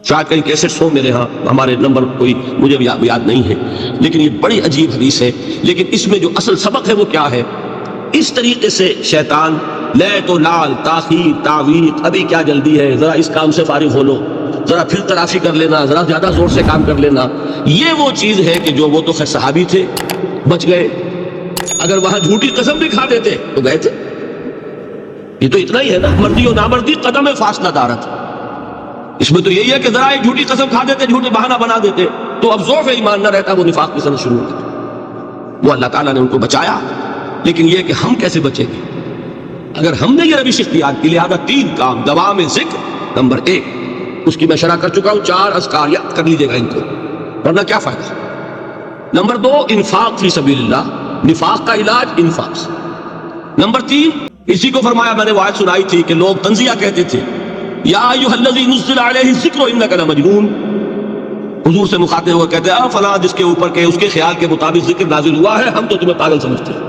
شاید کہیں کیسٹس ہوں میرے ہاں، ہمارے نمبر کوئی مجھے یاد نہیں ہے، لیکن یہ بڑی عجیب حدیث ہے. لیکن اس میں جو اصل سبق ہے وہ کیا ہے؟ اس طریقے سے شیطان لیت و لال، تاخیر، تعویق، ابھی کیا جلدی ہے، ذرا اس کام سے فارغ ہو لو، ذرا پھر تلافی کر لینا، ذرا زیادہ زور سے کام کر لینا، یہ وہ چیز ہے کہ جو وہ تو خیر صحابی تھے، بچ گئے. اگر وہاں جھوٹی قسم بھی کھا دیتے تو گئے تھے. یہ تو اتنا ہی ہے نا، مردی و نامردی قدم فاصلہ دارت. اس میں تو یہی ہے کہ ذرا ایک جھوٹی قسم کھا دیتے، جھوٹے بہانہ بنا دیتے تو اب ضعف ایمان نہ رہتا، وہ نفاق کی سنت شروع ہو جاتی. وہ اللہ تعالیٰ نے ان کو بچایا، لیکن یہ کہ ہم کیسے بچیں گے اگر ہم نے یہ روش اختیار کی؟ لہذا 3 کام دوام ذکر. نمبر 1 اس کی میں شرح کر چکا ہوں، 4 اذکار یاد کر لیجیے گا ان کو، ورنہ کیا فائدہ. نمبر 2 انفاق فی سبیل اللہ، نفاق کا علاج انفاق سے. نمبر 3 اسی کو فرمایا، میں نے وہ آیت سنائی تھی کہ لوگ تنزیہ کہتے تھے، یا ایھا الذی نزل علیہ الذکر انک لمجنون. حضور سے مخاطب ہوا کہتے ہیں فلاں جس کے اوپر کے اس کے خیال کے مطابق ذکر نازل ہوا ہے، ہم تو تمہیں پاگل سمجھتے ہیں.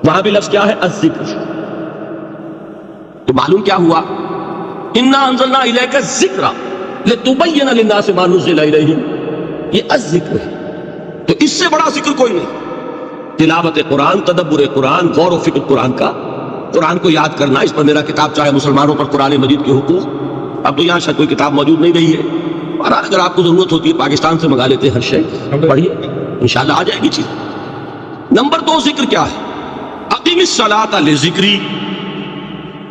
وہاں بھی لفظ کیا ہے؟ الذکر. تو معلوم کیا ہوا؟ انا انزلنا الیک الذکر لتبین للناس ما نزل الیہم. یہ الذکر ہے، تو اس سے بڑا ذکر کوئی نہیں. تلاوت قرآن، تدبر قرآن، غور و فکر قرآن کا، قرآن کو یاد کرنا. اس پر میرا کتاب چاہے مسلمانوں پر قرآن مجید کے حقوق، اب تو یہاں شاید کوئی کتاب موجود نہیں رہی ہے، اور اگر آپ کو ضرورت ہوتی ہے پاکستان سے منگا لیتے ہیں ہر شے، پڑھیے انشاءاللہ آ جائے گی چیز. نمبر 2 ذکر کیا ہے؟ اقیم الصلاۃ لذکری،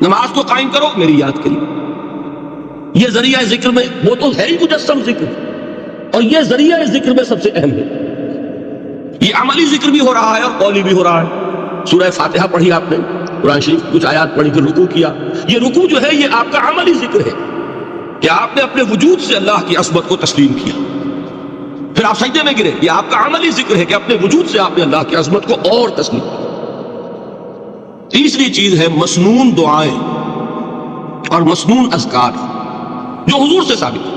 نماز کو قائم کرو میری یاد کری. یہ ذریعہ ذکر میں وہ تو ہے ہی مجسم ذکر، اور یہ ذریعہ ذکر میں سب سے اہم ہے. یہ عملی ذکر بھی ہو رہا ہے اور قولی بھی ہو رہا ہے. سورہ فاتحہ پڑھی آپ نے، قرآن شریف کچھ آیات پڑھی، پھر رکوع کیا. یہ رکوع جو ہے یہ آپ کا عملی ذکر ہے کہ آپ نے اپنے وجود سے اللہ کی عظمت کو تسلیم کیا. پھر آپ سجدے میں گرے، یہ آپ کا عملی ذکر ہے کہ اپنے وجود سے آپ نے اللہ کی عظمت کو اور تسلیم کیا. تیسری چیز ہے مسنون دعائیں اور مسنون اذکار جو حضور سے ثابت ہے.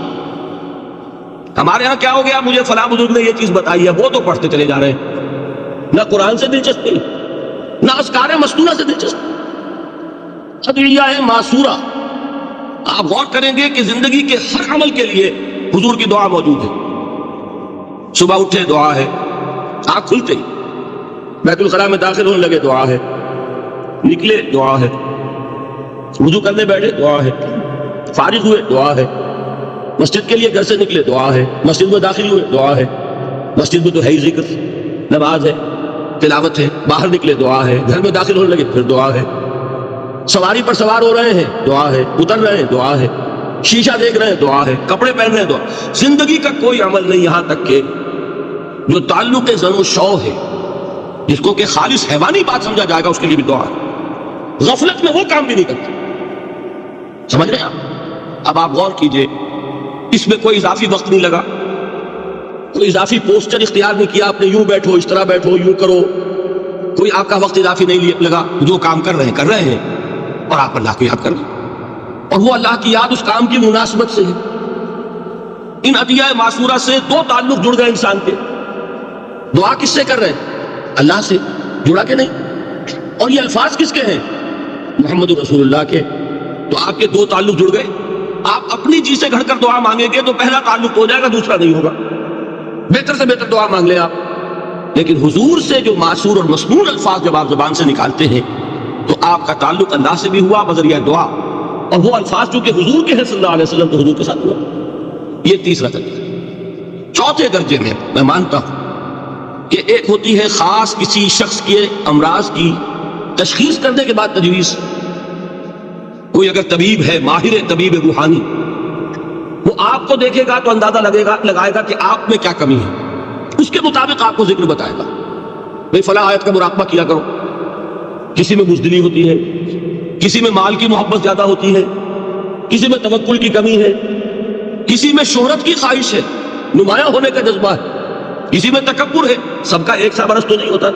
ہمارے ہاں کیا ہو گیا؟ مجھے فلاں بزرگ نے یہ چیز بتائی ہے، وہ تو پڑھتے چلے جا رہے ہیں، نہ قرآن سے دلچسپی، نہ اذکار مسنونہ سے دلچسپی. ادعیہ معصورہ، آپ غور کریں گے کہ زندگی کے ہر عمل کے لیے حضور کی دعا موجود ہے. صبح اٹھے دعا ہے، آنکھ کھلتے ہی بیت الخلاء میں داخل ہونے لگے دعا ہے، نکلے دعا ہے، وضو کرنے بیٹھے دعا ہے، فارغ ہوئے دعا ہے، مسجد کے لیے گھر سے نکلے دعا ہے، مسجد میں داخل ہوئے دعا ہے. مسجد میں تو ہے ہی ذکر، نماز ہے، تلاوت ہے. باہر نکلے دعا ہے، گھر میں داخل ہونے لگے پھر دعا ہے. سواری پر سوار ہو رہے ہیں دعا ہے، اتر رہے ہیں دعا ہے، شیشہ دیکھ رہے ہیں دعا ہے، کپڑے پہن رہے ہیں دعا. زندگی کا کوئی عمل نہیں یہاں تک کہ جو تعلق زن و شو ہے، جس کو کہ خالص حیوانی بات سمجھا جائے گا، اس کے لیے بھی دعا ہے. غفلت میں وہ کام بھی نہیں کرتے. سمجھ رہے ہیں آپ؟ اب آپ غور کیجئے، اس میں کوئی اضافی وقت نہیں لگا، کوئی اضافی پوسچر اختیار نہیں کیا آپ نے، یوں بیٹھو اس طرح بیٹھو یوں کرو، کوئی آپ کا وقت اضافی نہیں لگا. جو کام کر رہے ہیں اور آپ اللہ کو یاد کر رہے ہیں، اور وہ اللہ کی یاد اس کام کی مناسبت سے ہے. ان عطیہ معصورہ سے 2 تعلق جڑ گئے انسان کے. دعا کس سے کر رہے ہیں؟ اللہ سے. جڑا کہ نہیں؟ اور یہ الفاظ کس کے ہیں؟ محمد رسول اللہ کے. تو آپ کے 2 تعلق جڑ گئے. آپ اپنی جی سے گھڑ کر دعا مانگیں گے تو پہلا تعلق ہو جائے گا، دوسرا نہیں ہوگا. بہتر سے بہتر دعا مانگ لیں آپ. لیکن حضور سے جو معصور اور مسنون الفاظ جب آپ زبان سے نکالتے ہیں تو آپ کا تعلق اللہ سے بھی ہوا بذریعہ دعا، اور وہ الفاظ جو کہ حضور کے ہیں صلی اللہ علیہ وسلم تو حضور کے ساتھ ہوا. یہ تیسرا درجہ. چوتھے درجے میں مانتا ہوں کہ ایک ہوتی ہے خاص کسی شخص کے امراض کی تشخیص کرنے کے بعد تجویز. کوئی اگر طبیب ہے، ماہر طبیب روحانی، وہ آپ کو دیکھے گا تو اندازہ لگائے گا کہ آپ میں کیا کمی ہے، اس کے مطابق آپ کو ذکر بتائے گا. بھئی فلاں آیت کا مراقبہ کیا کرو. کسی میں بزدلی ہوتی ہے، کسی میں مال کی محبت زیادہ ہوتی ہے، کسی میں توکل کی کمی ہے، کسی میں شہرت کی خواہش ہے، نمایاں ہونے کا جذبہ ہے، کسی میں تکبر ہے. سب کا ایک سا برس تو نہیں ہوتا.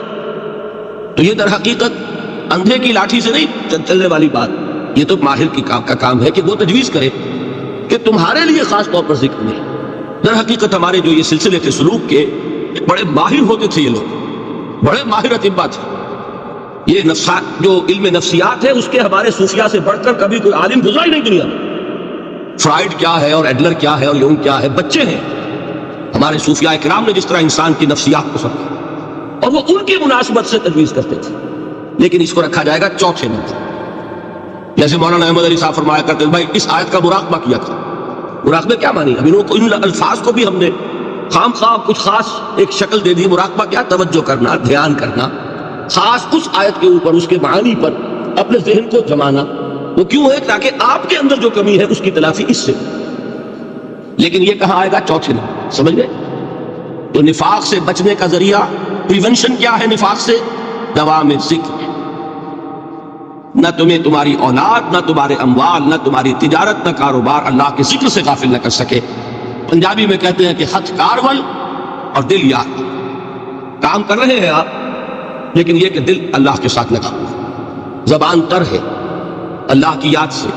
تو یہ در حقیقت اندھے کی لاٹھی سے نہیں چلنے والی بات. یہ تو ماہر کا کام ہے کہ وہ تجویز کرے کہ تمہارے لیے خاص طور پر ذکر نہیں. در حقیقت ہمارے جو یہ سلسلے تھے سلوک کے، بڑے ماہر ہوتے تھے یہ لوگ، بڑے ماہر اطباء تھے. یہ جو علم نفسیات ہے اس کے ہمارے صوفیاء سے بڑھ کر کبھی کوئی عالم گزرا ہی نہیں دنیا میں. فرائڈ کیا ہے اور ایڈلر کیا ہے اور یونگ کیا ہے، بچے ہیں. ہمارے صوفیاء کرام نے جس طرح انسان کی نفسیات کو سمجھا اور وہ ان کی مناسبت سے تجویز کرتے تھے، لیکن اس کو رکھا جائے گا چوتھے نمبر. جیسے مولانا احمد علی صاحب فرمایا کرتے ہیں بھائی اس آیت کا مراقبہ کیا تھا. مراقبہ کیا مانی؟ اب ان الفاظ کو بھی ہم نے خام خواہ کچھ خاص ایک شکل دے دی. مراقبہ کیا؟ توجہ کرنا، دھیان کرنا، خاص اس آیت کے اوپر، اس کے معانی پر اپنے ذہن کو جمانا. وہ کیوں ہے؟ تاکہ آپ کے اندر جو کمی ہے اس کی تلافی اس سے. لیکن یہ کہاں آئے گا؟ چوتھے نمبر. سمجھ گئے؟ تو نفاق سے بچنے کا ذریعہ، پریونشن کیا ہے نفاق سے؟ دوام ذکر. نہ تمہیں تمہاری اولاد، نہ تمہارے اموال، نہ تمہاری تجارت، نہ کاروبار اللہ کے ذکر سے غافل نہ کر سکے. پنجابی میں کہتے ہیں کہ ہتھ کارول اور دل یاد. کام کر رہے ہیں آپ، لیکن یہ کہ دل اللہ کے ساتھ لگا ہوا، زبان تر ہے اللہ کی یاد سے.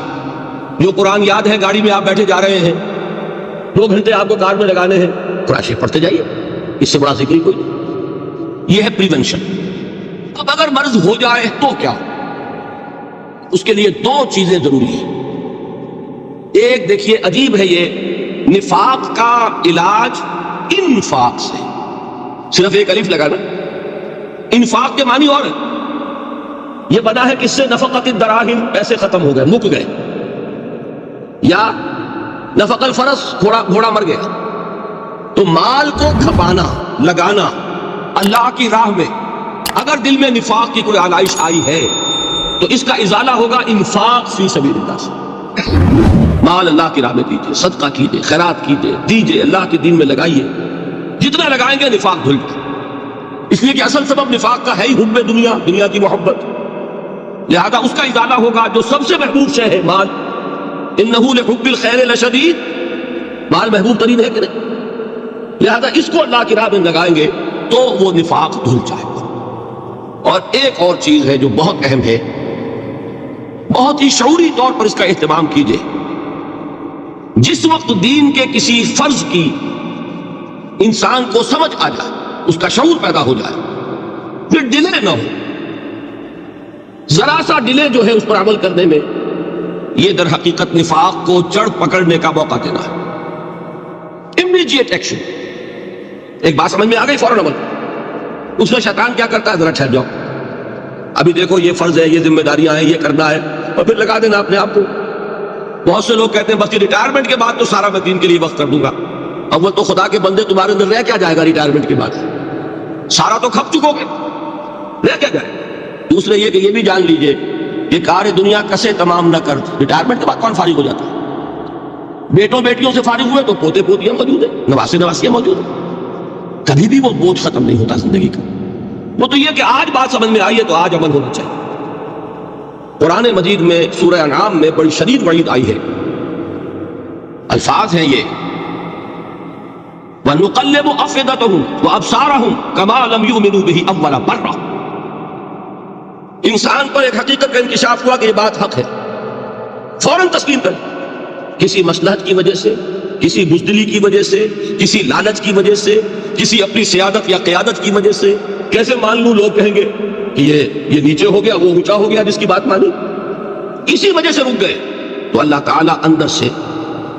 جو قرآن یاد ہے، گاڑی میں آپ بیٹھے جا رہے ہیں، 2 گھنٹے آپ کو کار میں لگانے ہیں، قرآن شریف پڑھتے جائیے، اس سے بڑا ذکر ہی کوئی نہیں. یہ ہے پریونشن. اب اگر مرض ہو جائے تو کیا؟ اس کے لیے 2 چیزیں ضروری ہیں. ایک دیکھیے عجیب ہے، یہ نفاق کا علاج انفاق سے. صرف ایک الف لگانا. انفاق کے معنی اور یہ بنا ہے کس سے؟ نفقت الدراہم، پیسے ختم ہو گئے، مک گئے. یا نفق الفرس، گھوڑا مر گیا. تو مال کو کھپانا، لگانا اللہ کی راہ میں. اگر دل میں نفاق کی کوئی آلائش آئی ہے تو اس کا ازالہ ہوگا انفاق فی سبیل اللہ سے. مال اللہ کی راہ میں دیجیے، صدقہ کیجیے، خیرات کیجیے، دیجیے، اللہ کے دین میں لگائیے. جتنا لگائیں گے نفاق دھل جائے. اس لیے کہ اصل سبب نفاق کا ہے ہی حب دنیا، دنیا کی محبت. لہذا اس کا ازالہ ہوگا. جو سب سے محبوب شے ہے مال، انہ لحب الخیر لشدید، مال محبوب ترین ہے کہ نہیں؟ لہذا اس کو اللہ کی راہ میں لگائیں گے تو وہ نفاق دھل جائے گا. اور ایک اور چیز ہے جو بہت اہم ہے، بہت ہی شعوری طور پر اس کا اہتمام کیجیے. جس وقت دین کے کسی فرض کی انسان کو سمجھ آ جائے، اس کا شعور پیدا ہو جائے، پھر ڈیلے نہ ہو. ذرا سا ڈیلے جو ہے اس پر عمل کرنے میں، یہ در حقیقت نفاق کو چڑھ پکڑنے کا موقع دینا ہے. Immediate action. ایک بات سمجھ میں آ گئی؟ فوراً عمل. اس میں شیطان کیا کرتا ہے؟ ذرا ٹھہر جاؤ، ابھی دیکھو یہ فرض ہے، یہ ذمہ داریاں ہیں، یہ کرنا ہے، اور پھر لگا دینا اپنے آپ کو. بہت سے لوگ کہتے ہیں بس یہ ریٹائرمنٹ کے بعد تو سارا میں دین کے لیے وقت کر دوں گا. اب وہ تو خدا کے بندے، تمہارے اندر رہ کیا جائے گا ریٹائرمنٹ کے بعد؟ سارا تو کھپ چکو گے، رہ کیا جائے؟ دوسرے یہ کہ یہ بھی جان لیجئے کہ کار دنیا کسے تمام نہ کر. ریٹائرمنٹ کے بعد کون فارغ ہو جاتا ہے؟ بیٹوں بیٹیوں سے فارغ ہوئے تو پوتے پوتیاں موجود ہیں، نواسے نواسیاں موجود ہیں. کبھی بھی وہ بوجھ ختم نہیں ہوتا زندگی کا. وہ تو یہ کہ آج بات سمجھ میں آئی ہے تو آج عمل ہونا چاہیے. قرآن مجید میں سورہ انعام میں بڑی شدید وعید آئی ہے. الفاظ ہیں یہ، وَنُقَلِّبُ أَفْئِدَتَهُمْ وَأَبْصَارَهُمْ كَمَا لَمْ يُؤْمِنُوا بِهِ أَوَّلَ مَرَّةٍ. انسان پر ایک حقیقت کا انکشاف ہوا کہ یہ بات حق ہے، فوراً تسلیم کر. کسی مصلحت کی وجہ سے، کسی بزدلی کی وجہ سے، کسی لالچ کی وجہ سے، کسی اپنی سیادت یا قیادت کی وجہ سے، کیسے مان لوں؟ لوگ کہیں گے کہ یہ نیچے ہو گیا، وہ اونچا ہو گیا جس کی بات مانی، اسی وجہ سے رک گئے. تو اللہ تعالیٰ اندر سے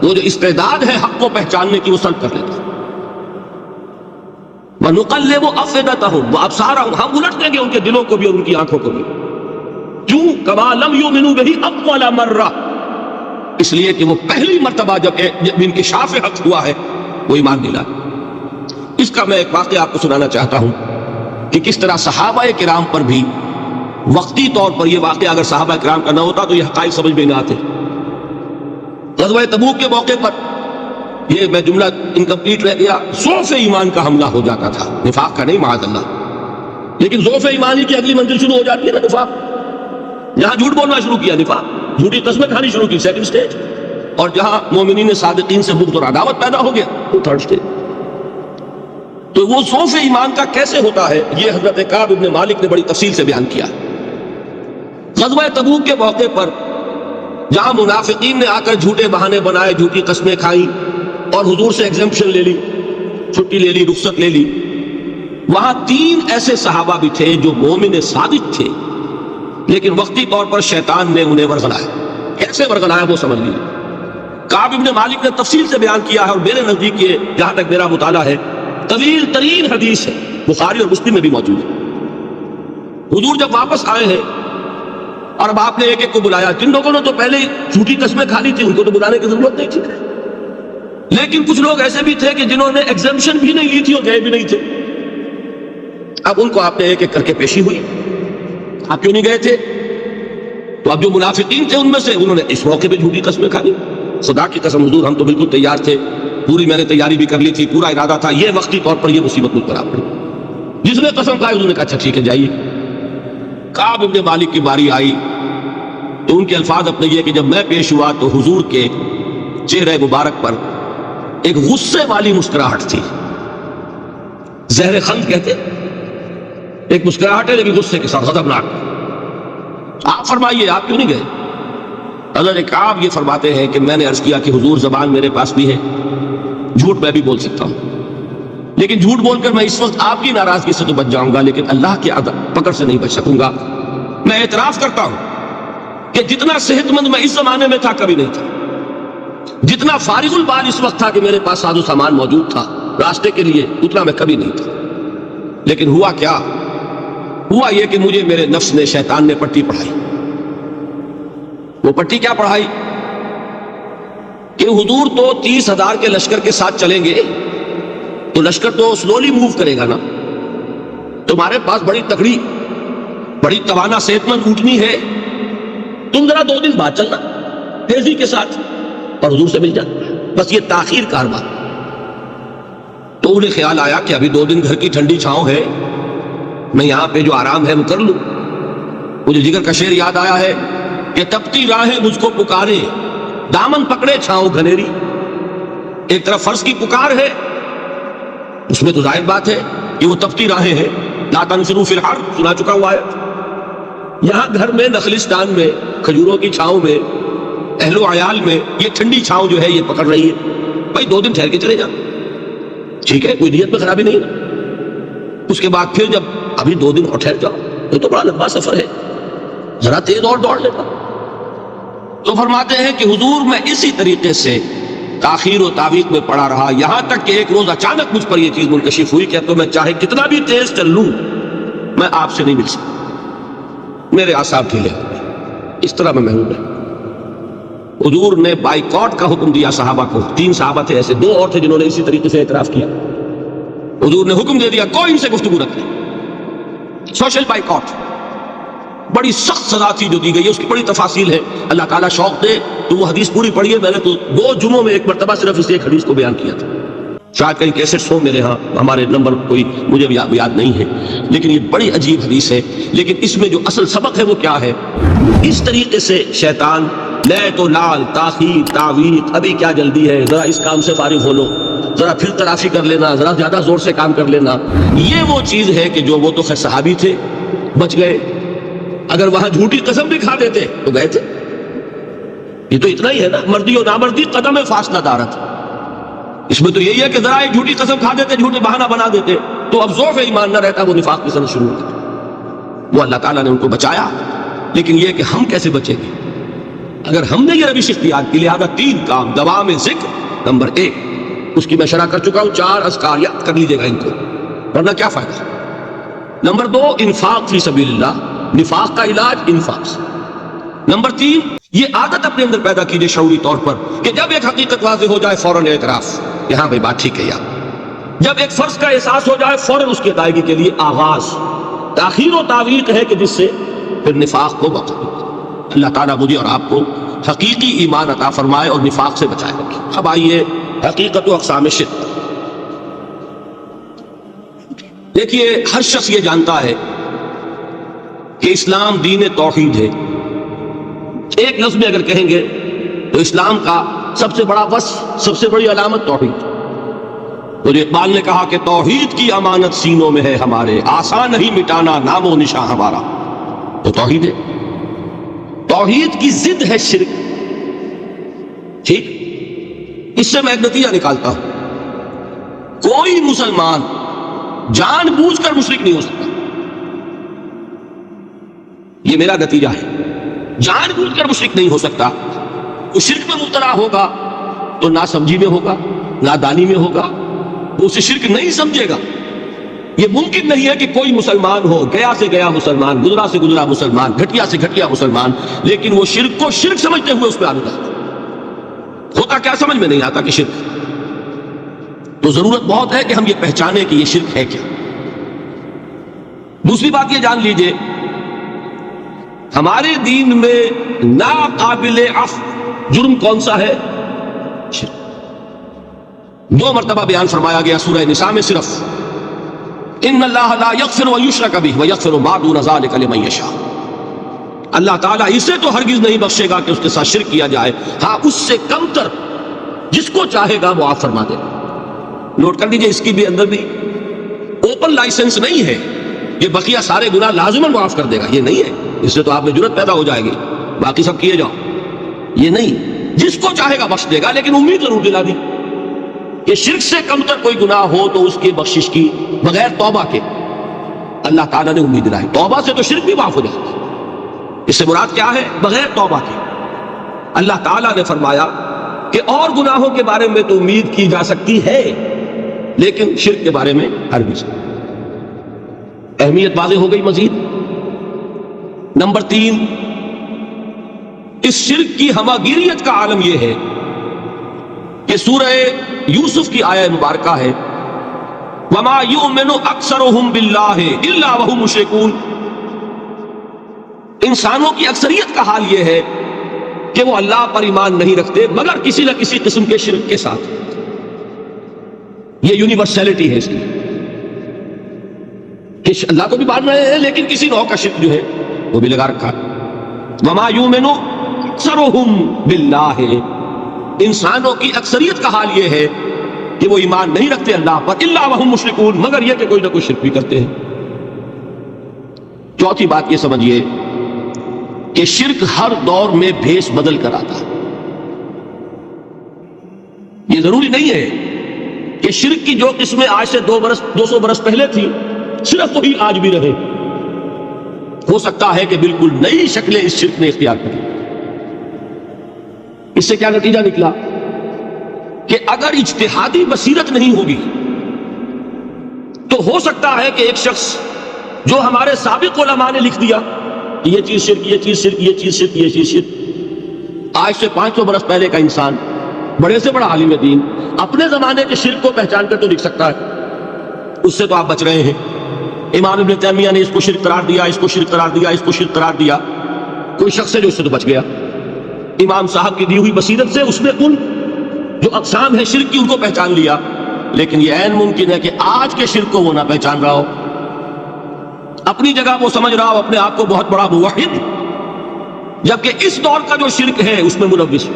وہ جو استعداد ہے حق کو پہچاننے کی وہ سلب کر لیتا. وَنُقَلِّبُ أَفْئِدَتَهُمْ وَأَبْصَارَهُمْ، ہم الٹ دیں گے ان کے دلوں کو بھی اور ان کی آنکھوں کو بھی. کیوں؟ كَمَا لَمْ يُؤْمِنُوا بِهِ أَوَّلَ مَرَّةٍ، اس لیے کہ وہ پہلی مرتبہ جب انکشاف حق ہوا ہے وہ ایمان نہیں لائے. اس کا میں ایک واقعہ آپ کو سنانا چاہتا ہوں کہ کس طرح صحابہ کرام پر بھی وقتی طور پر یہ واقعہ اگر صحابہ کرام کا نہ ہوتا تو یہ حقائق سمجھ میں نہ آتے. غزوہ تبوک کے موقع پر یہ میں جملہ انکمپلیٹ رہ گیا، ضعف ایمان کا حملہ ہو جاتا تھا، نفاق کا نہیں معاذ اللہ. لیکن ضعف ایمانی کی اگلی منزل شروع ہو جاتی ہے نا، نفاق. یہاں جھوٹ بولنا شروع کیا، نفاق، جھوٹی قسمیں کھانی شروع کی، سیکنڈ سٹیج. اور جہاں مومنین صادقین سے بغض اور عداوت پیدا ہو گیا، وہ تھرڈ سٹیج. تو وہ ضعف ایمان کا کیسے ہوتا ہے یہ حضرت کعب ابن مالک نے بڑی تفصیل سے بیان کیا. غزوہ تبوک کے موقع پر جہاں منافقین نے آ کر جھوٹے بہانے بنائے، جھوٹی قسمیں کھائیں اور حضور سے ایگزمپشن لے لی، چھٹی لے لی، رخصت لے لی، وہاں 3 ایسے صحابہ بھی تھے جو مومن صادق تھے، لیکن وقتی طور پر شیطان نے انہیں ورغلایا. کیسے ورغلایا وہ سمجھ لیجیے. کعب ابن مالک نے تفصیل سے بیان کیا ہے، اور میرے نزدیک یہ جہاں تک میرا مطالعہ ہے طویل ترین حدیث ہے، بخاری اور مسلم میں بھی موجود ہے۔ حضور جب واپس آئے ہیں اور اب آپ نے ایک ایک کو بلایا، جن لوگوں نے تو پہلے ہی جھوٹی قسمیں کھا لی تھی ان کو تو بلانے کی ضرورت نہیں تھی، لیکن کچھ لوگ ایسے بھی تھے کہ جنہوں نے ایگزمپشن بھی نہیں لی تھی اور گئے بھی نہیں تھے۔ اب ان کو آپ نے ایک ایک کر کے پیشی ہوئی، آپ کیوں نہیں گئے تھے؟ تو اب جو منافقین تھے ان میں سے انہوں نے اس موقع پہ جھوٹی قسمیں کھا لی، خدا کی قسم حضور ہم تو بالکل تیار تھے، پوری میں نے تیاری بھی کر لی تھی، پورا ارادہ تھا، یہ وقتی طور پر یہ مصیبت مجھ پر آ پڑی۔ جس نے قسم کھائی انہوں نے کہا اچھا ٹھیک ہے جائیے۔ کعب ابن مالک کی باری آئی تو ان کے الفاظ اپنے یہ کہ جب میں پیش ہوا تو حضور کے چہرے مبارک پر ایک غصے والی مسکراہٹ تھی، زہر خند کہتے، ایک مسکراہٹ ہے لیکن غصے کے ساتھ، غضبناک۔ آپ فرمائیے آپ کیوں نہیں گئے؟ حضرت کعب یہ فرماتے ہیں کہ میں نے عرض کیا کہ حضور زبان میرے پاس بھی ہے، جھوٹ میں بھی بول سکتا ہوں، لیکن جھوٹ بول کر میں اس وقت آپ کی ناراضگی سے تو بچ جاؤں گا لیکن اللہ کی پکڑ سے نہیں بچ سکوں گا۔ میں اعتراف کرتا ہوں کہ جتنا صحت مند میں اس زمانے میں تھا کبھی نہیں تھا، جتنا فارغ البال اس وقت تھا کہ میرے پاس ساز و سامان موجود تھا راستے کے لیے، اتنا میں کبھی نہیں تھا۔ لیکن ہوا کیا؟ ہوا یہ کہ مجھے میرے نفس نے، شیطان نے پٹی پڑھائی۔ وہ پٹی کیا پڑھائی کہ حضور تو 30,000 کے لشکر کے ساتھ چلیں گے تو لشکر تو سلولی موو کرے گا نا، تمہارے پاس بڑی تکڑی، بڑی توانا صحت مند اونٹنی ہے، تم ذرا 2 دن بعد چلنا تیزی کے ساتھ اور حضور سے مل جانا، بس یہ تاخیر کارواں۔ تو انہیں خیال آیا کہ ابھی 2 دن گھر کی ٹھنڈی چھاؤں ہے، میں یہاں پہ جو آرام ہے وہ کر لوں۔ مجھے جگر کا شعر یاد آیا ہے کہ تپتی راہیں مجھ کو پکارے، دامن پکڑے چھاؤں گھنیری۔ ایک طرف فرض کی پکار ہے، اس میں تو ظاہر بات ہے کہ وہ تپتی راہیں ہیں، لا تنفروا فی الحر سنا چکا ہوا ہے۔ یہاں گھر میں، نخلستان میں، کھجوروں کی چھاؤں میں، اہل و عیال میں یہ ٹھنڈی چھاؤں جو ہے یہ پکڑ رہی ہے، بھائی 2 دن ٹھہر کے چلے جاؤ، ٹھیک ہے، کوئی نیت میں خرابی نہیں ہے۔ اس کے بعد پھر جب ابھی 2 دن اور ٹھہر جاؤ، یہ تو بڑا لمبا سفر ہے، ذرا تیز اور دوڑ لیتا۔ تو فرماتے ہیں کہ حضور میں اسی طریقے سے تاخیر و تعویق میں پڑا رہا، یہاں تک کہ ایک روز اچانک مجھ پر یہ چیز منکشف ہوئی کہ تو میں چاہے کتنا بھی تیز چل لوں میں آپ سے نہیں مل سکتا، میرے اعصاب ڈھیلے ہو گئے، اس طرح میں محروم رہا۔ حضور نے بائیکاٹ کا حکم دیا صحابہ کو، 3 صحابہ تھے ایسے، 2 اور تھے جنہوں نے اسی طریقے سے اعتراف کیا۔ حضور نے حکم دے دیا کوئی ان سے گفتگو نہ کرے، سوشل بائیکاٹ، بڑی سخت سزا تھی جو دی گئی ہے، اس کی بڑی تفاصیل ہے، اللہ تعالیٰ شوق دے تو وہ حدیث پوری پڑھی ہے، میں نے تو 2 جمعوں میں ایک مرتبہ صرف اس ایک حدیث کو بیان کیا تھا، شاید کہیں کیسٹس ہوں میرے ہاں، ہمارے نمبر کوئی مجھے یاد نہیں ہے، لیکن یہ بڑی عجیب حدیث ہے۔ لیکن اس میں جو اصل سبق ہے وہ کیا ہے؟ اس طریقے سے شیطان لے تو لال، تاخیر، تعویق، ابھی کیا جلدی ہے، ذرا اس کام سے فارغ ہو لو، ذرا پھر تلافی کر لینا، ذرا زیادہ زور سے کام کر لینا، یہ وہ چیز ہے کہ جو وہ تو خیر صحابی تھے بچ گئے، اگر وہاں جھوٹی قسم بھی کھا دیتے تو گئے تھے۔ یہ تو اتنا ہی ہے نا، مردی و نامردی قدم فاصلہ دارت، اس میں تو یہی ہے کہ ذرا ایک جھوٹی قسم کھا دیتے، جھوٹے بہانہ بنا دیتے تو اب ضعف ایمان نہ رہتا، وہ نفاق کی سنت شروع ہوتی۔ وہ اللہ تعالیٰ نے ان کو بچایا، لیکن یہ کہ ہم کیسے بچیں گے اگر ہم نے یہ روش اختیار کی؟ لہٰذا 3 کام، دوام ذکر نمبر 1، اس کی میں شرح کر چکا ہوں، 4 اذکار یاد کر لیجیے گا ان کو، ورنہ کیا فائدہ۔ نمبر 2 انفاق فی سبیل اللہ، نفاق کا علاج انفاق سے۔ نمبر 3 یہ عادت اپنے اندر پیدا کیجیے شعوری طور پر کہ جب ایک حقیقت واضح ہو جائے فوراً اعتراف، یہاں بھائی بات ٹھیک ہے یار، جب ایک فرض کا احساس ہو جائے فوراً اس کی ادائیگی کے لیے آغاز۔ تاخیر و تعویق ہے کہ جس سے پھر نفاق کو بقا۔ اللہ تعالیٰ مجھے اور آپ کو حقیقی ایمان عطا فرمائے اور نفاق سے بچائے رکھے۔ اب آئیے حقیقت و اقسام شرک۔ دیکھیے ہر شخص یہ جانتا ہے کہ اسلام دین توحید ہے، ایک لفظ میں اگر کہیں گے تو اسلام کا سب سے بڑا وصف، سب سے بڑی علامت توحید۔ تو اقبال نے کہا کہ توحید کی امانت سینوں میں ہے ہمارے، آسان نہیں مٹانا نام و نشاں ہمارا۔ تو توحید ہے، توحید کی ضد ہے شرک، ٹھیک؟ اس سے میں ایک نتیجہ نکالتا ہوں، کوئی مسلمان جان بوجھ کر مشرک نہیں ہو سکتا، یہ میرا نتیجہ ہے، جان بوجھ کر مشرک نہیں ہو سکتا۔ وہ شرک میں مبتلا ہوگا تو ناسمجھی میں ہوگا، نادانی میں ہوگا، وہ اسے شرک نہیں سمجھے گا۔ یہ ممکن نہیں ہے کہ کوئی مسلمان ہو، گیا سے گیا مسلمان، گزرا سے گزرا مسلمان، گھٹیا سے گھٹیا مسلمان، لیکن وہ شرک کو شرک سمجھتے ہوئے اس پہ آلودہ ہوتا کیا سمجھ میں نہیں آتا کہ شرک۔ تو ضرورت بہت ہے کہ ہم یہ پہچانیں کہ یہ شرک ہے کیا۔ دوسری بات یہ جان لیجئے، ہمارے دین میں ناقابل عفو جرم کون سا ہے؟ شرک۔ 2 مرتبہ بیان فرمایا گیا سورہ نساء میں صرف، ان اللہ لا یغفر ان یشرک بہ ویغفر ما دون ذلک لمن یشاء۔ اللہ تعالیٰ اسے تو ہرگز نہیں بخشے گا کہ اس کے ساتھ شرک کیا جائے، ہاں اس سے کم تر جس کو چاہے گا وہ معاف فرما دے گا۔ نوٹ کر لیجئے، اس کی بھی اندر بھی اوپن لائسنس نہیں ہے یہ بقیہ سارے گناہ لازماً معاف کر دے گا، یہ نہیں ہے۔ اس سے تو آپ میں جرت پیدا ہو جائے گی، باقی سب کیے جاؤ، یہ نہیں، جس کو چاہے گا بخش دے گا، لیکن امید ضرور دلا دی کہ شرک سے کم تر کوئی گناہ ہو تو اس کی بخشش کی بغیر توبہ کے اللہ تعالیٰ نے امید دلائی۔ توبہ سے تو شرک بھی معاف ہو جائے گا، اس سے مراد کیا ہے؟ بغیر توبہ کے۔ اللہ تعالیٰ نے فرمایا کہ اور گناہوں کے بارے میں تو امید کی جا سکتی ہے لیکن شرک کے بارے میں ہرگز۔ اہمیت واضح ہو گئی۔ مزید نمبر 3، اس شرک کی ہماگیریت کا عالم یہ ہے کہ سورہ یوسف کی آیہ مبارکہ ہے، وَمَا يُؤْمِنُ أَكْثَرُهُمْ بِاللَّهِ إِلَّا وَهُمْ مُشْرِكُونَ۔ انسانوں کی اکثریت کا حال یہ ہے کہ وہ اللہ پر ایمان نہیں رکھتے مگر کسی نہ کسی قسم کے شرک کے ساتھ۔ یہ یونیورسلٹی ہے اس کی کہ اللہ کو بھی مان رہے ہیں لیکن کسی نوع کا شرک جو ہے وہ بھی لگا رکھا۔ وَمَا يُؤْمِنُ أَكْثَرُهُمْ بِاللَّهِ، انسانوں کی اکثریت کا حال یہ ہے کہ وہ ایمان نہیں رکھتے اللہ پر، الا وہم مشرکون، مگر یہ کہ کوئی نہ کوئی شرک بھی کرتے ہیں۔ چوتھی بات یہ سمجھیے کہ شرک ہر دور میں بھیس بدل کر آتا۔ یہ ضروری نہیں ہے کہ شرک کی جو قسمیں آج سے 200 برس پہلے تھی صرف وہی آج بھی رہے۔ ہو سکتا ہے کہ بالکل نئی شکلیں اس شرک نے اختیار کری۔ اس سے کیا نتیجہ نکلا کہ اگر اجتہادی بصیرت نہیں ہوگی تو ہو سکتا ہے کہ ایک شخص جو ہمارے سابق علماء نے لکھ دیا کہ یہ چیز شرک، یہ چیز شرک، یہ چیز شرک، یہ چیز شرک، آج سے 500 برس پہلے کا انسان، بڑے سے بڑا عالم دین، اپنے زمانے کے شرک کو پہچان کر تو لکھ سکتا ہے۔ اس سے تو آپ بچ رہے ہیں۔ امام ابن تیمیہ نے اس کو شرک قرار دیا، اس کو شرک قرار دیا، اس کو شرک قرار دیا، کوئی شخص ہے جو اس سے تو بچ گیا۔ امام صاحب کی دی ہوئی بصیرت سے اس نے ان جو اقسام ہے شرک کی ان کو پہچان لیا، لیکن یہ عین ممکن ہے کہ آج کے شرک کو وہ نہ پہچان رہا ہو۔ اپنی جگہ وہ سمجھ رہا ہو اپنے آپ کو بہت بڑا موحد، جبکہ اس دور کا جو شرک ہے اس میں ملوث۔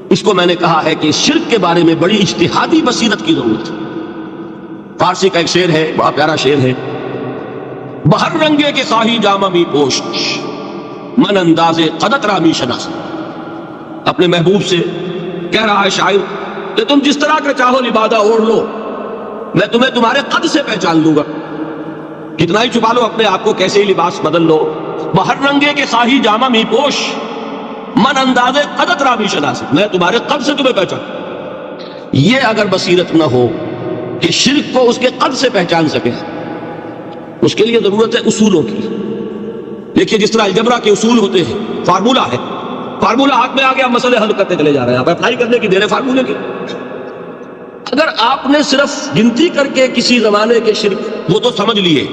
اس کو میں نے کہا ہے کہ شرک کے بارے میں بڑی اجتہادی بصیرت کی ضرورت ہے۔ فارسی کا ایک شعر ہے، بڑا پیارا شعر ہے، بہر رنگے کے خواہی جامہ می پوش، من انداز قدت رامی شناس۔ اپنے محبوب سے کہہ رہا ہے شاعر کہ تم جس طرح کا چاہو لبادہ اوڑھ لو، میں تمہیں تمہارے قد سے پہچان لوں گا۔ کتنا ہی چھپا لو اپنے آپ کو، کیسے ہی لباس بدل لو، بہر رنگے کے خواہی جامہ می پوش، من انداز قدت رامی شناس، میں تمہارے قد سے تمہیں پہچان۔ یہ اگر بصیرت نہ ہو کہ شرک کو اس کے قد سے پہچان سکے، اس کے لیے ضرورت ہے اصولوں کی۔ دیکھیے جس طرح الجبرا کے اصول ہوتے ہیں، فارمولا ہے، فارمولا ہاتھ میں آ گیا، مسئلے حل کرتے چلے جا رہے ہیں، آپ اپلائی کرنے کی دے رہے فارمولے کی۔ اگر آپ نے صرف گنتی کر کے کسی زمانے کے شرک وہ تو سمجھ لیے،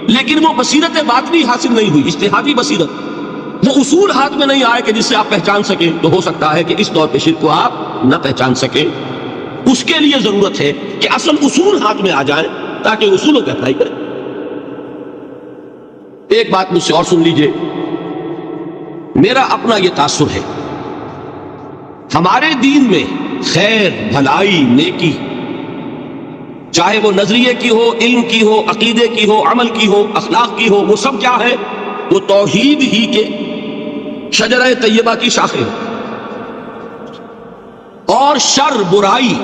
لیکن وہ بصیرت باطنی حاصل نہیں ہوئی، اجتہادی بصیرت، وہ اصول ہاتھ میں نہیں آئے کہ جس سے آپ پہچان سکیں، تو ہو سکتا ہے کہ اس دور کے شرک کو آپ نہ پہچان سکیں۔ اس کے لیے ضرورت ہے کہ اصل اصول ہاتھ میں آ جائیں تاکہ اصولوں پہ اپلائی کریں۔ ایک بات مجھ سے اور سن لیجئے، میرا اپنا یہ تاثر ہے، ہمارے دین میں خیر، بھلائی، نیکی، چاہے وہ نظریے کی ہو، علم کی ہو، عقیدے کی ہو، عمل کی ہو، اخلاق کی ہو، وہ سب کیا ہے؟ وہ توحید ہی کے شجرہ طیبہ کی شاخیں ہیں۔ اور شر، برائی،